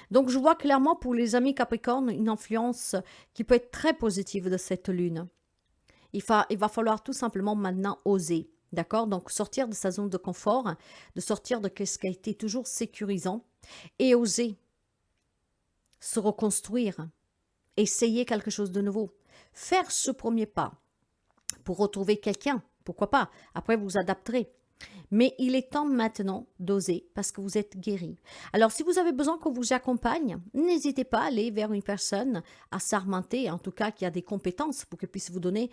Donc, je vois clairement pour les amis Capricorne une influence qui peut être très positive de cette lune. Il va falloir tout simplement maintenant oser, d'accord? Donc, sortir de sa zone de confort, de sortir de ce qui a été toujours sécurisant et oser se reconstruire, essayer quelque chose de nouveau, faire ce premier pas pour retrouver quelqu'un, pourquoi pas? Après, vous vous adapterez. Mais il est temps maintenant d'oser parce que vous êtes guéri. Alors, si vous avez besoin qu'on vous accompagne, n'hésitez pas à aller vers une personne assermentée, en tout cas qui a des compétences pour qu'elle puisse vous donner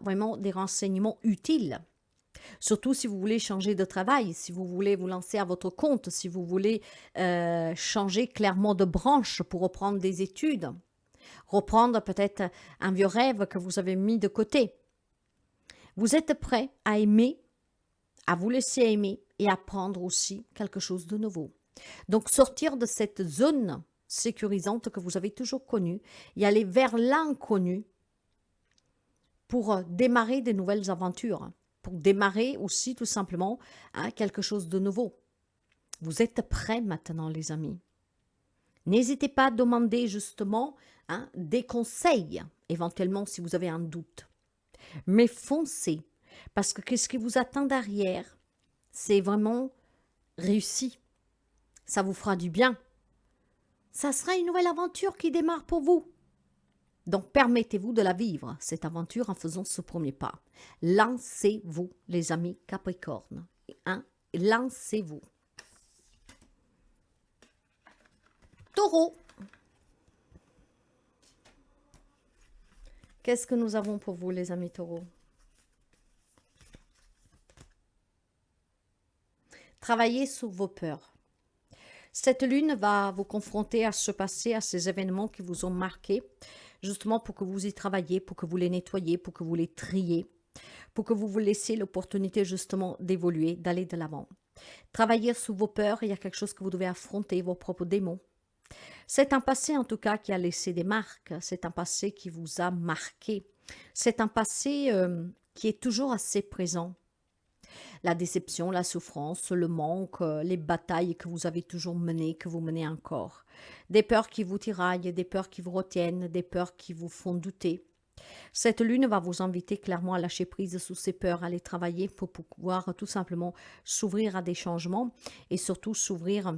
vraiment des renseignements utiles. Surtout si vous voulez changer de travail, si vous voulez vous lancer à votre compte, si vous voulez changer clairement de branche pour reprendre des études, reprendre peut-être un vieux rêve que vous avez mis de côté. Vous êtes prêt à aimer, à vous laisser aimer et apprendre aussi quelque chose de nouveau. Donc sortir de cette zone sécurisante que vous avez toujours connue et aller vers l'inconnu pour démarrer de nouvelles aventures, pour démarrer aussi tout simplement quelque chose de nouveau. Vous êtes prêts maintenant les amis. N'hésitez pas à demander justement des conseils, éventuellement si vous avez un doute. Mais foncez, parce que ce qui vous attend derrière, c'est vraiment réussi. Ça vous fera du bien. Ça sera une nouvelle aventure qui démarre pour vous. Donc permettez-vous de la vivre, cette aventure, en faisant ce premier pas. Lancez-vous, les amis Capricorne. Lancez-vous. Taureau. Qu'est-ce que nous avons pour vous, les amis taureaux? Travaillez sur vos peurs. Cette lune va vous confronter à ce passé, à ces événements qui vous ont marqué, justement pour que vous y travailliez, pour que vous les nettoyiez, pour que vous les triez, pour que vous vous laissiez l'opportunité justement d'évoluer, d'aller de l'avant. Travailler sur vos peurs, il y a quelque chose que vous devez affronter, vos propres démons. C'est un passé en tout cas qui a laissé des marques, c'est un passé qui vous a marqué, c'est un passé qui est toujours assez présent. La déception, la souffrance, le manque, les batailles que vous avez toujours menées, que vous menez encore. Des peurs qui vous tiraillent, des peurs qui vous retiennent, des peurs qui vous font douter. Cette lune va vous inviter clairement à lâcher prise sous ces peurs, à les travailler pour pouvoir tout simplement s'ouvrir à des changements et surtout s'ouvrir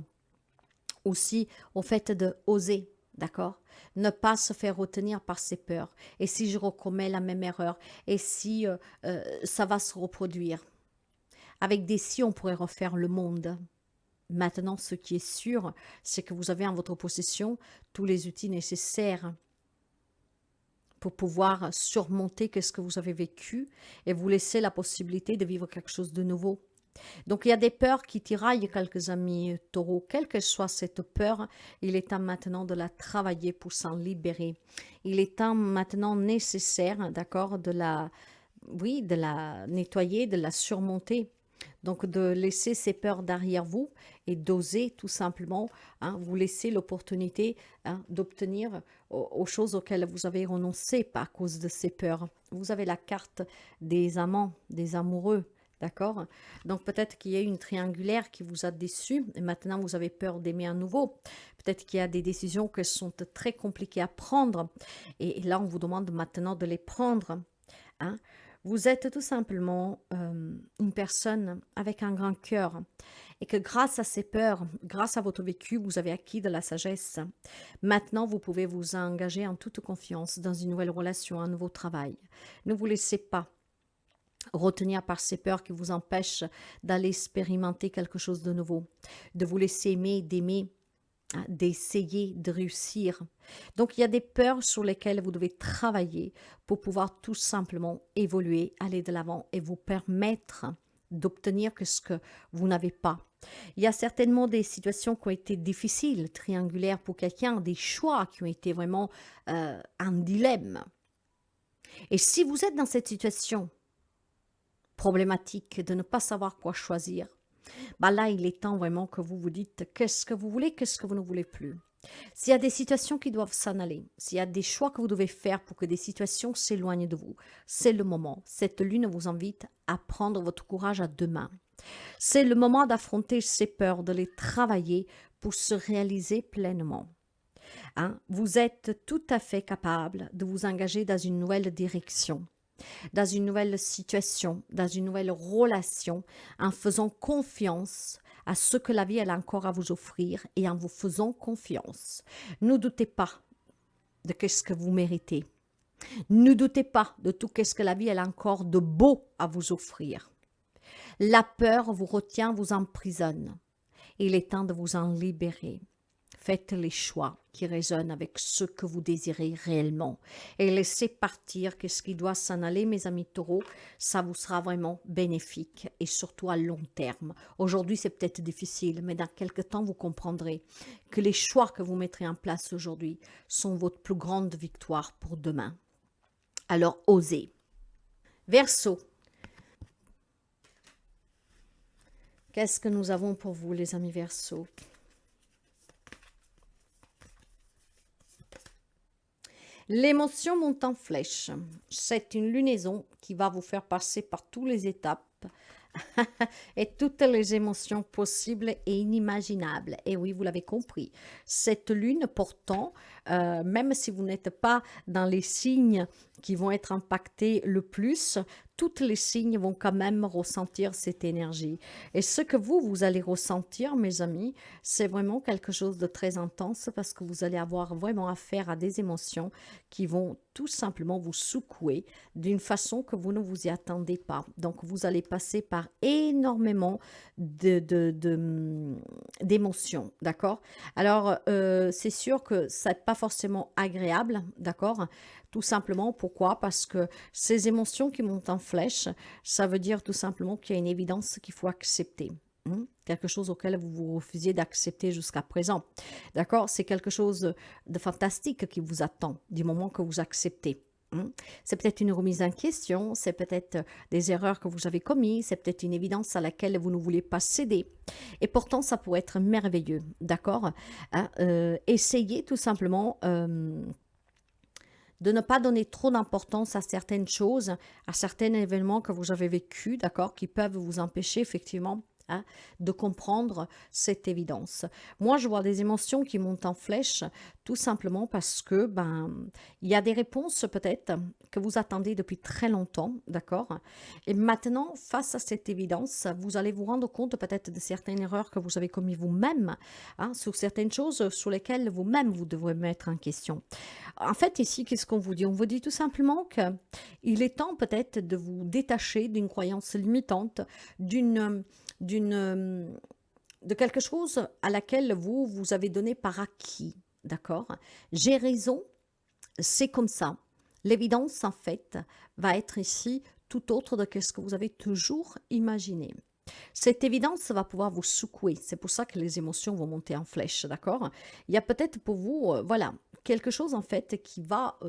aussi au fait de oser, d'accord? Ne pas se faire retenir par ces peurs. Et si je recommets la même erreur? Et si ça va se reproduire? Avec des si, on pourrait refaire le monde. Maintenant, ce qui est sûr, c'est que vous avez en votre possession tous les outils nécessaires pour pouvoir surmonter ce que vous avez vécu et vous laisser la possibilité de vivre quelque chose de nouveau. Donc, il y a des peurs qui tiraillent quelques amis taureaux. Quelle que soit cette peur, il est temps maintenant de la travailler pour s'en libérer. Il est temps maintenant nécessaire, d'accord, de la nettoyer, de la surmonter. Donc, de laisser ces peurs derrière vous et d'oser tout simplement vous laisser l'opportunité d'obtenir aux choses auxquelles vous avez renoncé à cause de ces peurs. Vous avez la carte des amants, des amoureux. D'accord? Donc peut-être qu'il y a une triangulaire qui vous a déçu et maintenant vous avez peur d'aimer à nouveau. Peut-être qu'il y a des décisions qui sont très compliquées à prendre et là on vous demande maintenant de les prendre. Vous êtes tout simplement une personne avec un grand cœur et que grâce à ces peurs, grâce à votre vécu, vous avez acquis de la sagesse. Maintenant, vous pouvez vous engager en toute confiance dans une nouvelle relation, un nouveau travail. Ne vous laissez pas retenir par ces peurs qui vous empêchent d'aller expérimenter quelque chose de nouveau, de vous laisser aimer, d'aimer, d'essayer de réussir. Donc, il y a des peurs sur lesquelles vous devez travailler pour pouvoir tout simplement évoluer, aller de l'avant et vous permettre d'obtenir ce que vous n'avez pas. Il y a certainement des situations qui ont été difficiles, triangulaires pour quelqu'un, des choix qui ont été vraiment un dilemme. Et si vous êtes dans cette situation problématique de ne pas savoir quoi choisir, bah là, il est temps vraiment que vous vous dites qu'est-ce que vous voulez, qu'est-ce que vous ne voulez plus. S'il y a des situations qui doivent s'en aller, s'il y a des choix que vous devez faire pour que des situations s'éloignent de vous, c'est le moment. Cette lune vous invite à prendre votre courage à deux mains. C'est le moment d'affronter ces peurs, de les travailler pour se réaliser pleinement. Hein. Vous êtes tout à fait capable de vous engager dans une nouvelle direction, dans une nouvelle situation, dans une nouvelle relation, en faisant confiance à ce que la vie elle a encore à vous offrir et en vous faisant confiance. Ne doutez pas de ce que vous méritez. Ne doutez pas de tout ce que la vie elle a encore de beau à vous offrir. La peur vous retient, vous emprisonne. Il est temps de vous en libérer. Faites les choix qui résonnent avec ce que vous désirez réellement. Et laissez partir ce qui doit s'en aller, mes amis taureaux. Ça vous sera vraiment bénéfique et surtout à long terme. Aujourd'hui, c'est peut-être difficile, mais dans quelques temps, vous comprendrez que les choix que vous mettrez en place aujourd'hui sont votre plus grande victoire pour demain. Alors, osez. Verseau. Qu'est-ce que nous avons pour vous, les amis Verseau? L'émotion monte en flèche. C'est une lunaison qui va vous faire passer par toutes les étapes et toutes les émotions possibles et inimaginables. Et oui, vous l'avez compris. Cette lune, pourtant, même si vous n'êtes pas dans les signes qui vont être impactés le plus, toutes les signes vont quand même ressentir cette énergie. Et ce que vous allez ressentir, mes amis, c'est vraiment quelque chose de très intense parce que vous allez avoir vraiment affaire à des émotions qui vont tout simplement vous secouer d'une façon que vous ne vous y attendez pas. Donc, vous allez passer par énormément d'émotions, d'accord? Alors, c'est sûr que ça n'est pas forcément agréable, d'accord? Tout simplement, pourquoi? Parce que ces émotions qui montent en flèche, ça veut dire tout simplement qu'il y a une évidence qu'il faut accepter. Quelque chose auquel vous vous refusiez d'accepter jusqu'à présent. D'accord? C'est quelque chose de fantastique qui vous attend du moment que vous acceptez. C'est peut-être une remise en question, c'est peut-être des erreurs que vous avez commises, c'est peut-être une évidence à laquelle vous ne voulez pas céder. Et pourtant, ça pourrait être merveilleux. D'accord? Hein, essayez tout simplement de ne pas donner trop d'importance à certaines choses, à certains événements que vous avez vécus, d'accord, qui peuvent vous empêcher effectivement de comprendre cette évidence. Moi, je vois des émotions qui montent en flèche, tout simplement parce que il y a des réponses peut-être que vous attendez depuis très longtemps, d'accord? Et maintenant, face à cette évidence, vous allez vous rendre compte peut-être de certaines erreurs que vous avez commises vous-même, sur certaines choses sur lesquelles vous-même vous devrez mettre en question. En fait, ici, qu'est-ce qu'on vous dit? On vous dit tout simplement qu'il est temps peut-être de vous détacher d'une croyance limitante, de quelque chose à laquelle vous avez donné par acquis, d'accord? J'ai raison, c'est comme ça. L'évidence, en fait, va être ici tout autre de ce que vous avez toujours imaginé. Cette évidence va pouvoir vous secouer. C'est pour ça que les émotions vont monter en flèche, d'accord? Il y a peut-être pour vous, voilà, quelque chose, en fait, qui va,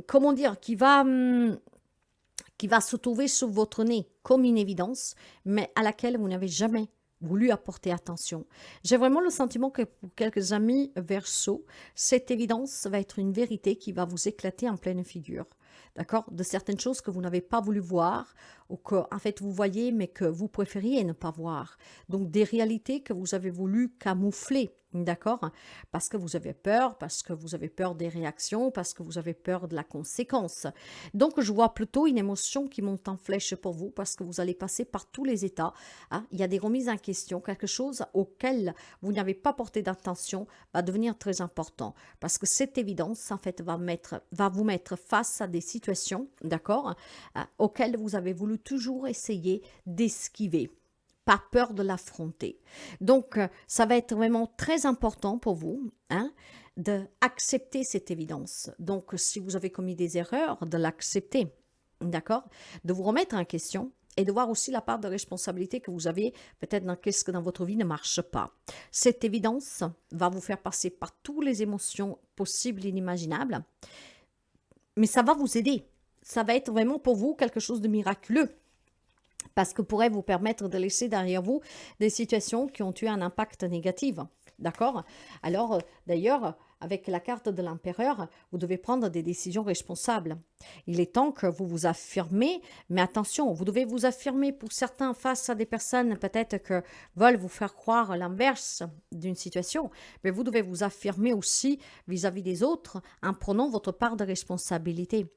comment dire, qui va se trouver sur votre nez comme une évidence, mais à laquelle vous n'avez jamais voulu apporter attention. J'ai vraiment le sentiment que pour quelques amis Verseau, cette évidence va être une vérité qui va vous éclater en pleine figure. D'accord? De certaines choses que vous n'avez pas voulu voir ou que, en fait, vous voyez, mais que vous préfériez ne pas voir. Donc, des réalités que vous avez voulu camoufler. D'accord? Parce que vous avez peur, parce que vous avez peur des réactions, parce que vous avez peur de la conséquence. Donc, je vois plutôt une émotion qui monte en flèche pour vous parce que vous allez passer par tous les états. Il y a des remises en question, quelque chose auquel vous n'avez pas porté d'attention va devenir très important parce que cette évidence, en fait, va vous mettre face à des situations, d'accord, auxquelles vous avez voulu toujours essayer d'esquiver, pas peur de l'affronter. Donc, ça va être vraiment très important pour vous, d'accepter cette évidence. Donc, si vous avez commis des erreurs, de l'accepter, d'accord, de vous remettre en question et de voir aussi la part de responsabilité que vous avez peut-être dans qu'est-ce que dans votre vie ne marche pas. Cette évidence va vous faire passer par toutes les émotions possibles et inimaginables, mais ça va vous aider. Ça va être vraiment pour vous quelque chose de miraculeux parce que pourrait vous permettre de laisser derrière vous des situations qui ont eu un impact négatif. D'accord? Alors, d'ailleurs, avec la carte de l'empereur, vous devez prendre des décisions responsables. Il est temps que vous vous affirmez, mais attention, vous devez vous affirmer pour certains face à des personnes peut-être que veulent vous faire croire l'inverse d'une situation, mais vous devez vous affirmer aussi vis-à-vis des autres en prenant votre part de responsabilité.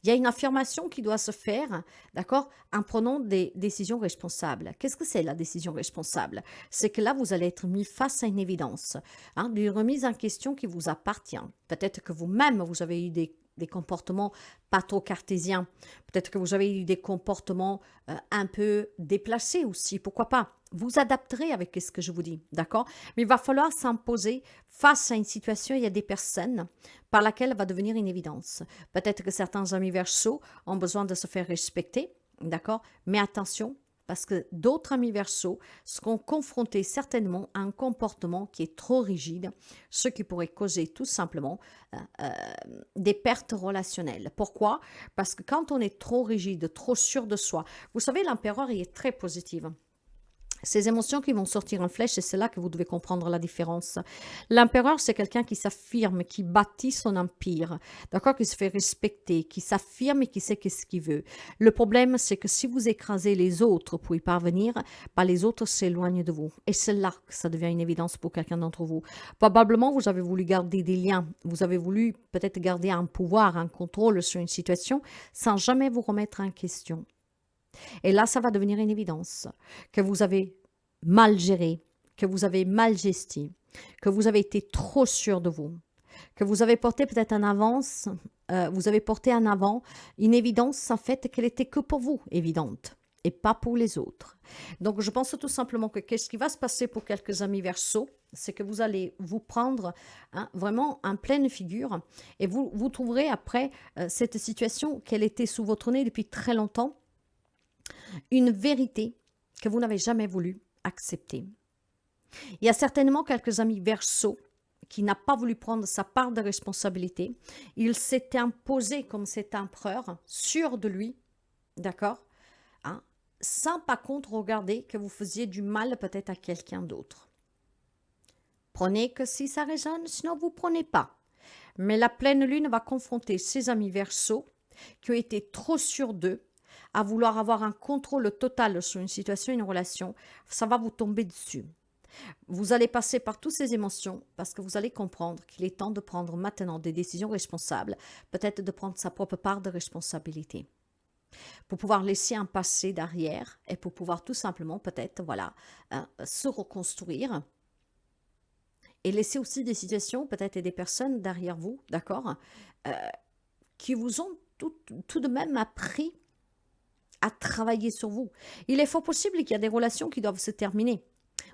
Il y a une affirmation qui doit se faire, d'accord, en prenant des décisions responsables. Qu'est-ce que c'est la décision responsable? C'est que là, vous allez être mis face à une évidence, hein, d'une remise en question qui vous appartient. Peut-être que vous-même, vous avez eu des comportements pas trop cartésiens. Peut-être que vous avez eu des comportements un peu déplacés aussi, pourquoi pas. Vous adapterez avec ce que je vous dis, d'accord? Mais il va falloir s'imposer face à une situation, il y a des personnes par laquelle va devenir une évidence. Peut-être que certains amis Verseaux ont besoin de se faire respecter, d'accord? Mais attention, parce que d'autres amis Verseaux seront confrontés certainement à un comportement qui est trop rigide, ce qui pourrait causer tout simplement des pertes relationnelles. Pourquoi? Parce que quand on est trop rigide, trop sûr de soi, vous savez, l'empereur il est très positif. Ces émotions qui vont sortir en flèche, et c'est là que vous devez comprendre la différence. L'empereur, c'est quelqu'un qui s'affirme, qui bâtit son empire, d'accord, qui se fait respecter, qui s'affirme et qui sait qu'est-ce qu'il veut. Le problème, c'est que si vous écrasez les autres pour y parvenir, bah, les autres s'éloignent de vous. Et c'est là que ça devient une évidence pour quelqu'un d'entre vous. Probablement, vous avez voulu garder des liens, vous avez voulu peut-être garder un pouvoir, un contrôle sur une situation sans jamais vous remettre en question. Et là, ça va devenir une évidence que vous avez mal géré, que vous avez mal gesté, que vous avez été trop sûr de vous, que vous avez porté peut-être en avance, vous avez porté en avant une évidence en fait qu'elle était que pour vous évidente et pas pour les autres. Donc, je pense tout simplement que qu'est-ce qui va se passer pour quelques amis Verseaux, c'est que vous allez vous prendre vraiment en pleine figure et vous trouverez après cette situation qu'elle était sous votre nez depuis très longtemps, une vérité que vous n'avez jamais voulu accepter. Il y a certainement quelques amis Verseaux qui n'a pas voulu prendre sa part de responsabilité. Il s'est imposé comme cet empereur, sûr de lui, d'accord, hein, sans par contre regarder que vous faisiez du mal peut-être à quelqu'un d'autre. Prenez que si ça résonne, sinon vous prenez pas. Mais la pleine lune va confronter ses amis Verseaux qui ont été trop sûrs d'eux, à vouloir avoir un contrôle total sur une situation, une relation, ça va vous tomber dessus. Vous allez passer par toutes ces émotions parce que vous allez comprendre qu'il est temps de prendre maintenant des décisions responsables, peut-être de prendre sa propre part de responsabilité, pour pouvoir laisser un passé derrière et pour pouvoir tout simplement peut-être voilà se reconstruire et laisser aussi des situations peut-être et des personnes derrière vous, d'accord, euh, qui vous ont tout de même appris à travailler sur vous. Il est fort possible qu'il y a des relations qui doivent se terminer.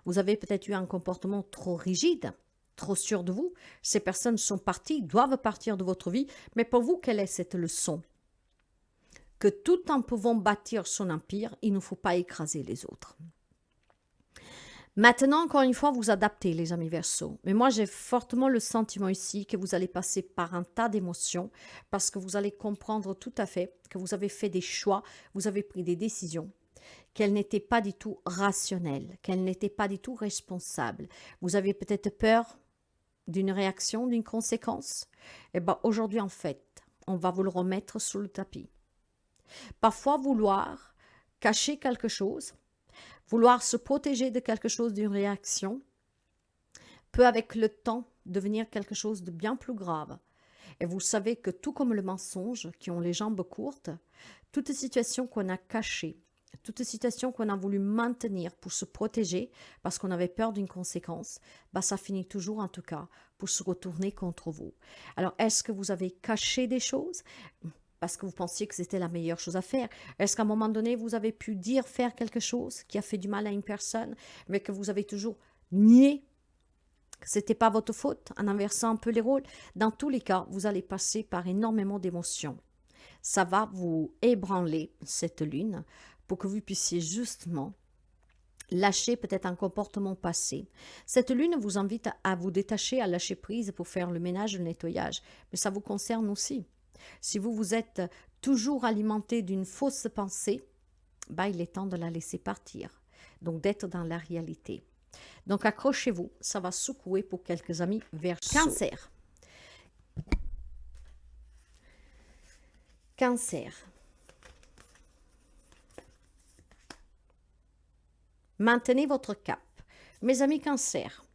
Vous avez peut-être eu un comportement trop rigide, trop sûr de vous. Ces personnes sont parties, doivent partir de votre vie. Mais pour vous, quelle est cette leçon? Que tout en pouvant bâtir son empire, il ne faut pas écraser les autres. Maintenant, encore une fois, vous adaptez, les amis Verseaux. Mais moi, j'ai fortement le sentiment ici que vous allez passer par un tas d'émotions parce que vous allez comprendre tout à fait que vous avez fait des choix, vous avez pris des décisions, qu'elles n'étaient pas du tout rationnelles, qu'elles n'étaient pas du tout responsables. Vous avez peut-être peur d'une réaction, d'une conséquence. Eh bien, aujourd'hui, en fait, on va vous le remettre sous le tapis. Parfois, vouloir cacher quelque chose, vouloir se protéger de quelque chose, d'une réaction, peut avec le temps devenir quelque chose de bien plus grave. Et vous savez que tout comme le mensonge, qui ont les jambes courtes, toute situation qu'on a cachée, toute situation qu'on a voulu maintenir pour se protéger, parce qu'on avait peur d'une conséquence, bah ça finit toujours en tout cas pour se retourner contre vous. Alors, est-ce que vous avez caché des choses parce que vous pensiez que c'était la meilleure chose à faire? Est-ce qu'à un moment donné, vous avez pu dire, faire quelque chose qui a fait du mal à une personne, mais que vous avez toujours nié que ce n'était pas votre faute, en inversant un peu les rôles? Dans tous les cas, vous allez passer par énormément d'émotions. Ça va vous ébranler, cette lune, pour que vous puissiez justement lâcher peut-être un comportement passé. Cette lune vous invite à vous détacher, à lâcher prise pour faire le ménage, le nettoyage. Mais ça vous concerne aussi. Si vous vous êtes toujours alimenté d'une fausse pensée, bah, il est temps de la laisser partir. Donc d'être dans la réalité. Donc accrochez-vous, ça va secouer pour quelques amis Verseau. Cancer. Cancer. Maintenez votre cap. Mes amis Cancer,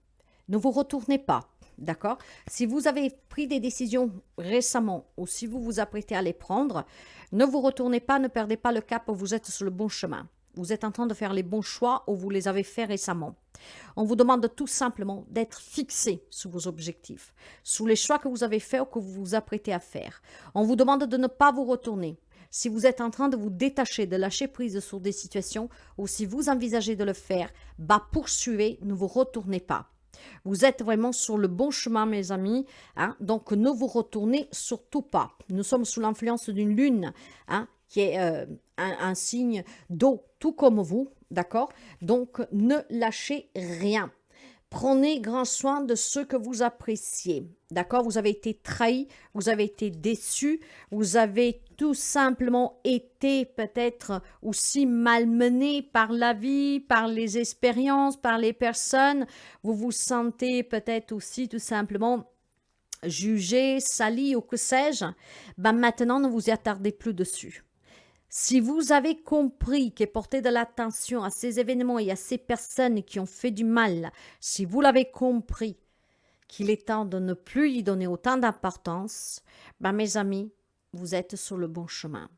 ne vous retournez pas, d'accord? Si vous avez pris des décisions récemment ou si vous vous apprêtez à les prendre, ne vous retournez pas, ne perdez pas le cap, vous êtes sur le bon chemin. Vous êtes en train de faire les bons choix ou vous les avez faits récemment. On vous demande tout simplement d'être fixé sur vos objectifs, sur les choix que vous avez faits ou que vous vous apprêtez à faire. On vous demande de ne pas vous retourner. Si vous êtes en train de vous détacher, de lâcher prise sur des situations ou si vous envisagez de le faire, bah poursuivez, ne vous retournez pas. Vous êtes vraiment sur le bon chemin, mes amis. Hein? Donc, ne vous retournez surtout pas. Nous sommes sous l'influence d'une lune qui est un signe d'eau, tout comme vous. D'accord? Donc, ne lâchez rien. Prenez grand soin de ceux que vous appréciez. D'accord? Vous avez été trahi, vous avez été déçu, vous avez tout simplement été peut-être aussi malmené par la vie, par les expériences, par les personnes. Vous vous sentez peut-être aussi tout simplement jugé, sali ou que sais-je. Ben maintenant, ne vous y attardez plus dessus. Si vous avez compris que porter de l'attention à ces événements et à ces personnes qui ont fait du mal, si vous l'avez compris, qu'il est temps de ne plus y donner autant d'importance, ben mes amis, vous êtes sur le bon chemin.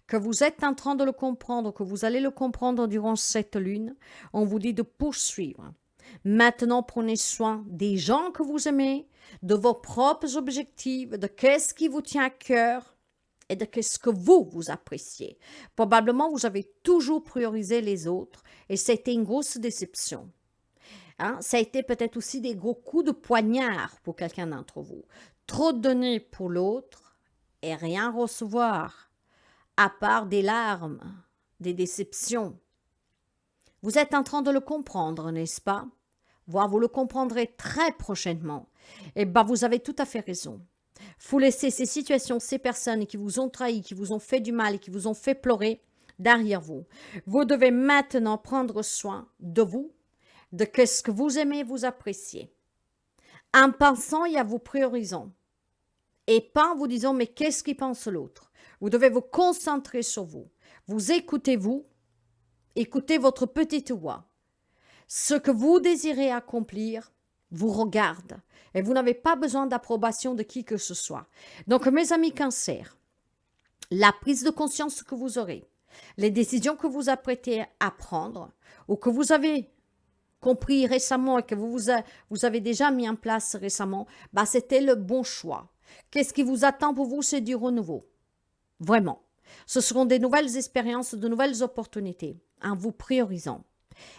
Que vous êtes en train de le comprendre, que vous allez le comprendre durant cette lune, on vous dit de poursuivre. Maintenant, prenez soin des gens que vous aimez, de vos propres objectifs, de qu'est-ce qui vous tient à cœur, et de ce que vous appréciez. Probablement, vous avez toujours priorisé les autres et c'était une grosse déception. Ça a été peut-être aussi des gros coups de poignard pour quelqu'un d'entre vous. Trop donner pour l'autre et rien recevoir, à part des larmes, des déceptions. Vous êtes en train de le comprendre, n'est-ce pas? Voire vous le comprendrez très prochainement. Et bien, vous avez tout à fait raison. Faut laisser ces situations, ces personnes qui vous ont trahi, qui vous ont fait du mal et qui vous ont fait pleurer derrière vous. Vous devez maintenant prendre soin de vous, de ce que vous aimez, vous appréciez. En pensant et en vous priorisant. Et pas en vous disant, mais qu'est-ce qu'il pense l'autre? Vous devez vous concentrer sur vous. Vous, écoutez votre petite voix. Ce que vous désirez accomplir vous regarde et vous n'avez pas besoin d'approbation de qui que ce soit. Donc, mes amis Cancer, la prise de conscience que vous aurez, les décisions que vous apprêtez à prendre ou que vous avez compris récemment et que vous avez déjà mis en place récemment, bah, c'était le bon choix. Qu'est-ce qui vous attend pour vous? C'est du renouveau. Vraiment. Ce seront des nouvelles expériences, de nouvelles opportunités en vous priorisant.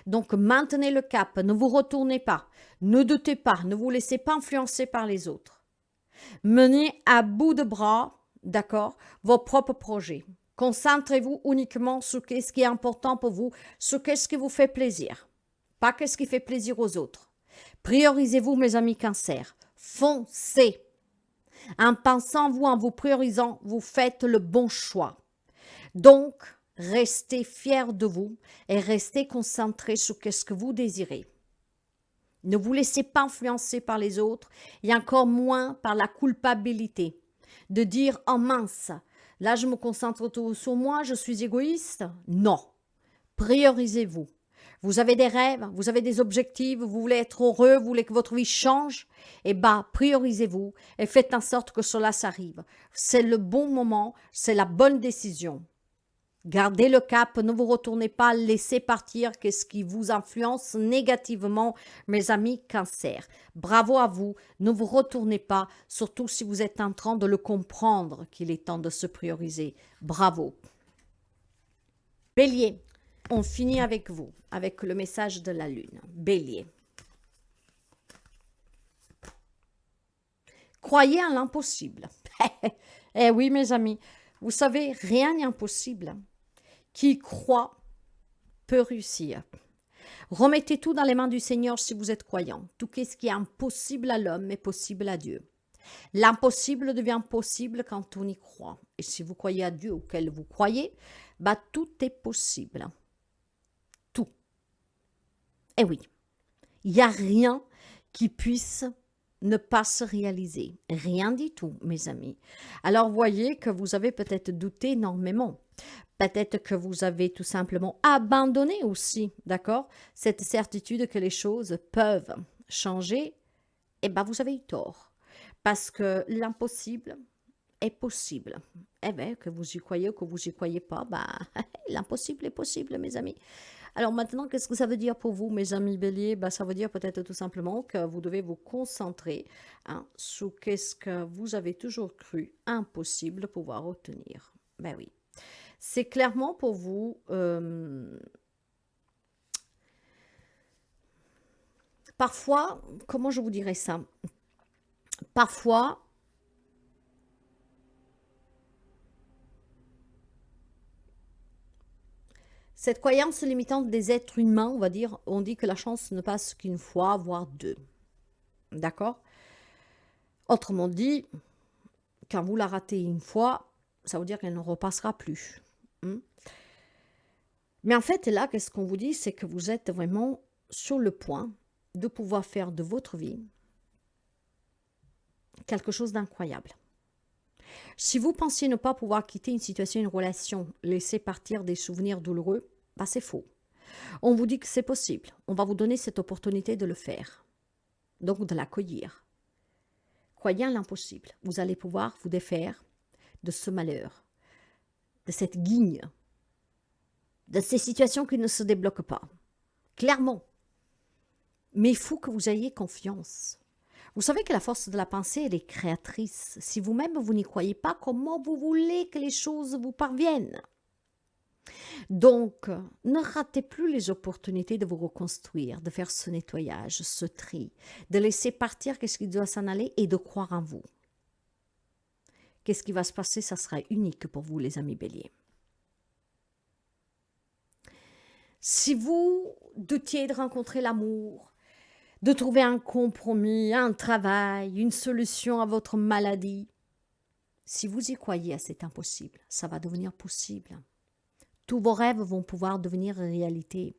Donc, maintenez le cap, ne vous retournez pas, ne doutez pas, ne vous laissez pas influencer par les autres. Menez à bout de bras, d'accord, vos propres projets. Concentrez-vous uniquement sur ce qui est important pour vous, sur ce qui vous fait plaisir, pas ce qui fait plaisir aux autres. Priorisez-vous, mes amis Cancer. Foncez. En pensant, vous, en vous priorisant, vous faites le bon choix. Donc, restez fiers de vous et restez concentrés sur ce que vous désirez. Ne vous laissez pas influencer par les autres et encore moins par la culpabilité. De dire « Oh mince, là je me concentre tout sur moi, je suis égoïste ». Non, priorisez-vous. Vous avez des rêves, vous avez des objectifs, vous voulez être heureux, vous voulez que votre vie change, eh bien, priorisez-vous et faites en sorte que cela s'arrive. C'est le bon moment, c'est la bonne décision. Gardez le cap, ne vous retournez pas, laissez partir ce qui vous influence négativement, mes amis Cancer. Bravo à vous, ne vous retournez pas, surtout si vous êtes en train de le comprendre qu'il est temps de se prioriser. Bravo. Bélier, on finit avec vous, avec le message de la Lune. Bélier. Croyez en l'impossible. Eh oui, mes amis, vous savez, rien n'est impossible. Qui croit peut réussir. Remettez tout dans les mains du Seigneur si vous êtes croyant. Tout ce qui est impossible à l'homme est possible à Dieu. L'impossible devient possible quand on y croit. Et si vous croyez à Dieu auquel vous croyez, bah tout est possible. Tout. Eh oui, il n'y a rien qui puisse ne pas se réaliser. Rien du tout, mes amis. Alors, voyez que vous avez peut-être douté énormément. Peut-être que vous avez tout simplement abandonné aussi, d'accord, cette certitude que les choses peuvent changer. Eh bien, vous avez eu tort. Parce que l'impossible est possible. Eh bien, que vous y croyez ou que vous y croyez pas, bah, l'impossible est possible, mes amis. Alors maintenant, qu'est-ce que ça veut dire pour vous, mes amis béliers? Bah, ça veut dire peut-être tout simplement que vous devez vous concentrer sur qu'est-ce que vous avez toujours cru impossible de pouvoir obtenir. Ben oui. C'est clairement pour vous, parfois, comment je vous dirais ça? Parfois, cette croyance limitante des êtres humains, on va dire, on dit que la chance ne passe qu'une fois, voire deux. D'accord? Autrement dit, quand vous la ratez une fois, ça veut dire qu'elle ne repassera plus. Hmm. Mais en fait, là, qu'est-ce qu'on vous dit? C'est que vous êtes vraiment sur le point de pouvoir faire de votre vie quelque chose d'incroyable. Si vous pensiez ne pas pouvoir quitter une situation, une relation, laisser partir des souvenirs douloureux, bah c'est faux. On vous dit que c'est possible. On va vous donner cette opportunité de le faire. Donc de l'accueillir. Croyez en l'impossible. Vous allez pouvoir vous défaire de ce malheur, de cette guigne, de ces situations qui ne se débloquent pas. Clairement. Mais il faut que vous ayez confiance. Vous savez que la force de la pensée, elle est créatrice. Si vous-même, vous n'y croyez pas, comment vous voulez que les choses vous parviennent? Donc, ne ratez plus les opportunités de vous reconstruire, de faire ce nettoyage, ce tri, de laisser partir qu'est-ce qui doit s'en aller et de croire en vous. Qu'est-ce qui va se passer? Ça sera unique pour vous, les amis béliers. Si vous doutiez de rencontrer l'amour, de trouver un compromis, un travail, une solution à votre maladie, si vous y croyez à cet impossible, ça va devenir possible. Tous vos rêves vont pouvoir devenir réalité.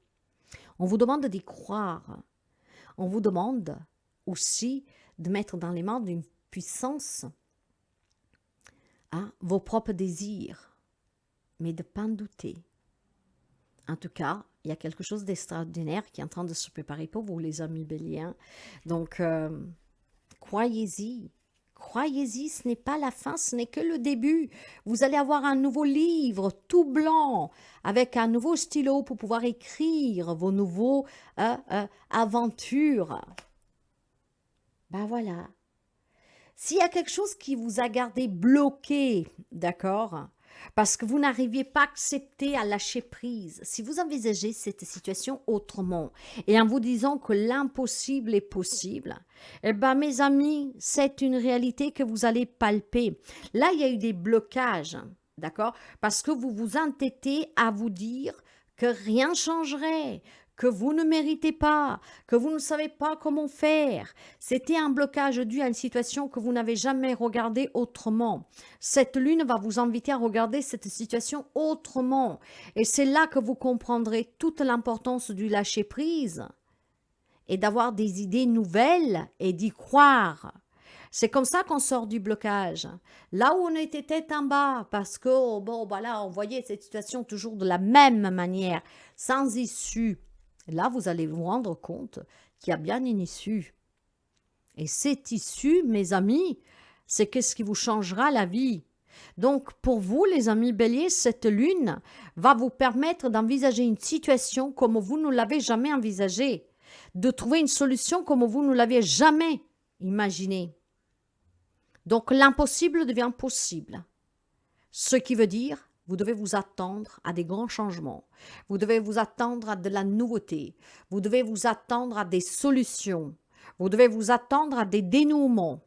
On vous demande d'y croire. On vous demande aussi de mettre dans les mains d'une puissance vos propres désirs, mais de ne pas en douter. En tout cas, il y a quelque chose d'extraordinaire qui est en train de se préparer pour vous, les amis béliers. Donc, croyez-y. Croyez-y, ce n'est pas la fin, ce n'est que le début. Vous allez avoir un nouveau livre tout blanc avec un nouveau stylo pour pouvoir écrire vos nouveaux aventures. Ben voilà. S'il y a quelque chose qui vous a gardé bloqué, d'accord, parce que vous n'arriviez pas à accepter, à lâcher prise, si vous envisagez cette situation autrement et en vous disant que l'impossible est possible, eh bien mes amis, c'est une réalité que vous allez palper. Là, il y a eu des blocages, d'accord, parce que vous vous entêtez à vous dire que rien ne changerait, que vous ne méritez pas, que vous ne savez pas comment faire. C'était un blocage dû à une situation que vous n'avez jamais regardée autrement. Cette lune va vous inviter à regarder cette situation autrement. Et c'est là que vous comprendrez toute l'importance du lâcher-prise et d'avoir des idées nouvelles et d'y croire. C'est comme ça qu'on sort du blocage. Là où on était tête en bas, parce que, on voyait cette situation toujours de la même manière, sans issue. Là, vous allez vous rendre compte qu'il y a bien une issue. Et cette issue, mes amis, c'est qu'est-ce qui vous changera la vie. Donc, pour vous, les amis béliers, cette lune va vous permettre d'envisager une situation comme vous ne l'avez jamais envisagée, de trouver une solution comme vous ne l'aviez jamais imaginée. Donc, l'impossible devient possible. Ce qui veut dire vous devez vous attendre à des grands changements. Vous devez vous attendre à de la nouveauté. Vous devez vous attendre à des solutions. Vous devez vous attendre à des dénouements.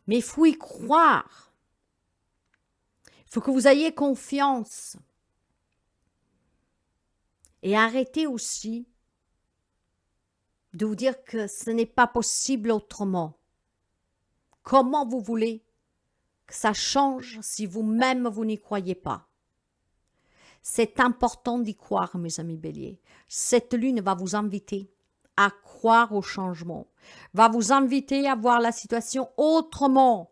Mais il faut y croire. Il faut que vous ayez confiance. Et arrêtez aussi de vous dire que ce n'est pas possible autrement. Comment vous voulez que ça change si vous-même vous n'y croyez pas? C'est important d'y croire, mes amis béliers. Cette lune va vous inviter à croire au changement, va vous inviter à voir la situation autrement,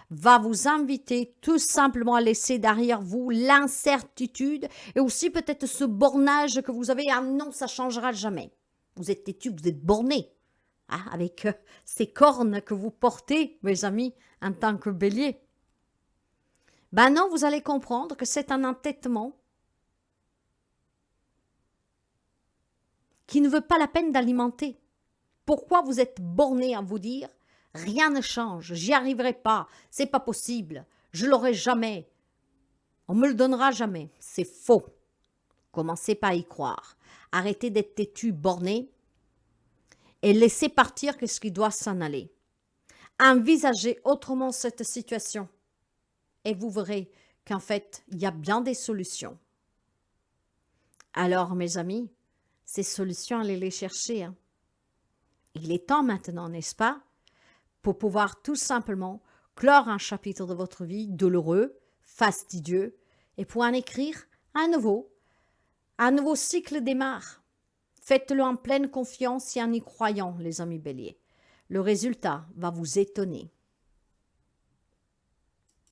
va vous inviter tout simplement à laisser derrière vous l'incertitude et aussi peut-être ce bornage que vous avez. Ah non, ça changera jamais. Vous êtes têtu, vous êtes borné, hein, avec ces cornes que vous portez, mes amis, en tant que bélier. Ben non, vous allez comprendre que c'est un entêtement qui ne veut pas la peine d'alimenter. Pourquoi vous êtes borné à vous dire « Rien ne change, j'y arriverai pas, c'est pas possible, je l'aurai jamais, on me le donnera jamais ». C'est faux. Commencez pas à y croire. Arrêtez d'être têtu, borné et laissez partir ce qui doit s'en aller. Envisagez autrement cette situation et vous verrez qu'en fait, il y a bien des solutions. Alors, mes amis, ces solutions, allez les chercher, hein. Il est temps maintenant, n'est-ce pas, pour pouvoir tout simplement clore un chapitre de votre vie douloureux, fastidieux, et pour en écrire un nouveau cycle démarre. Faites-le en pleine confiance et en y croyant, les amis béliers. Le résultat va vous étonner.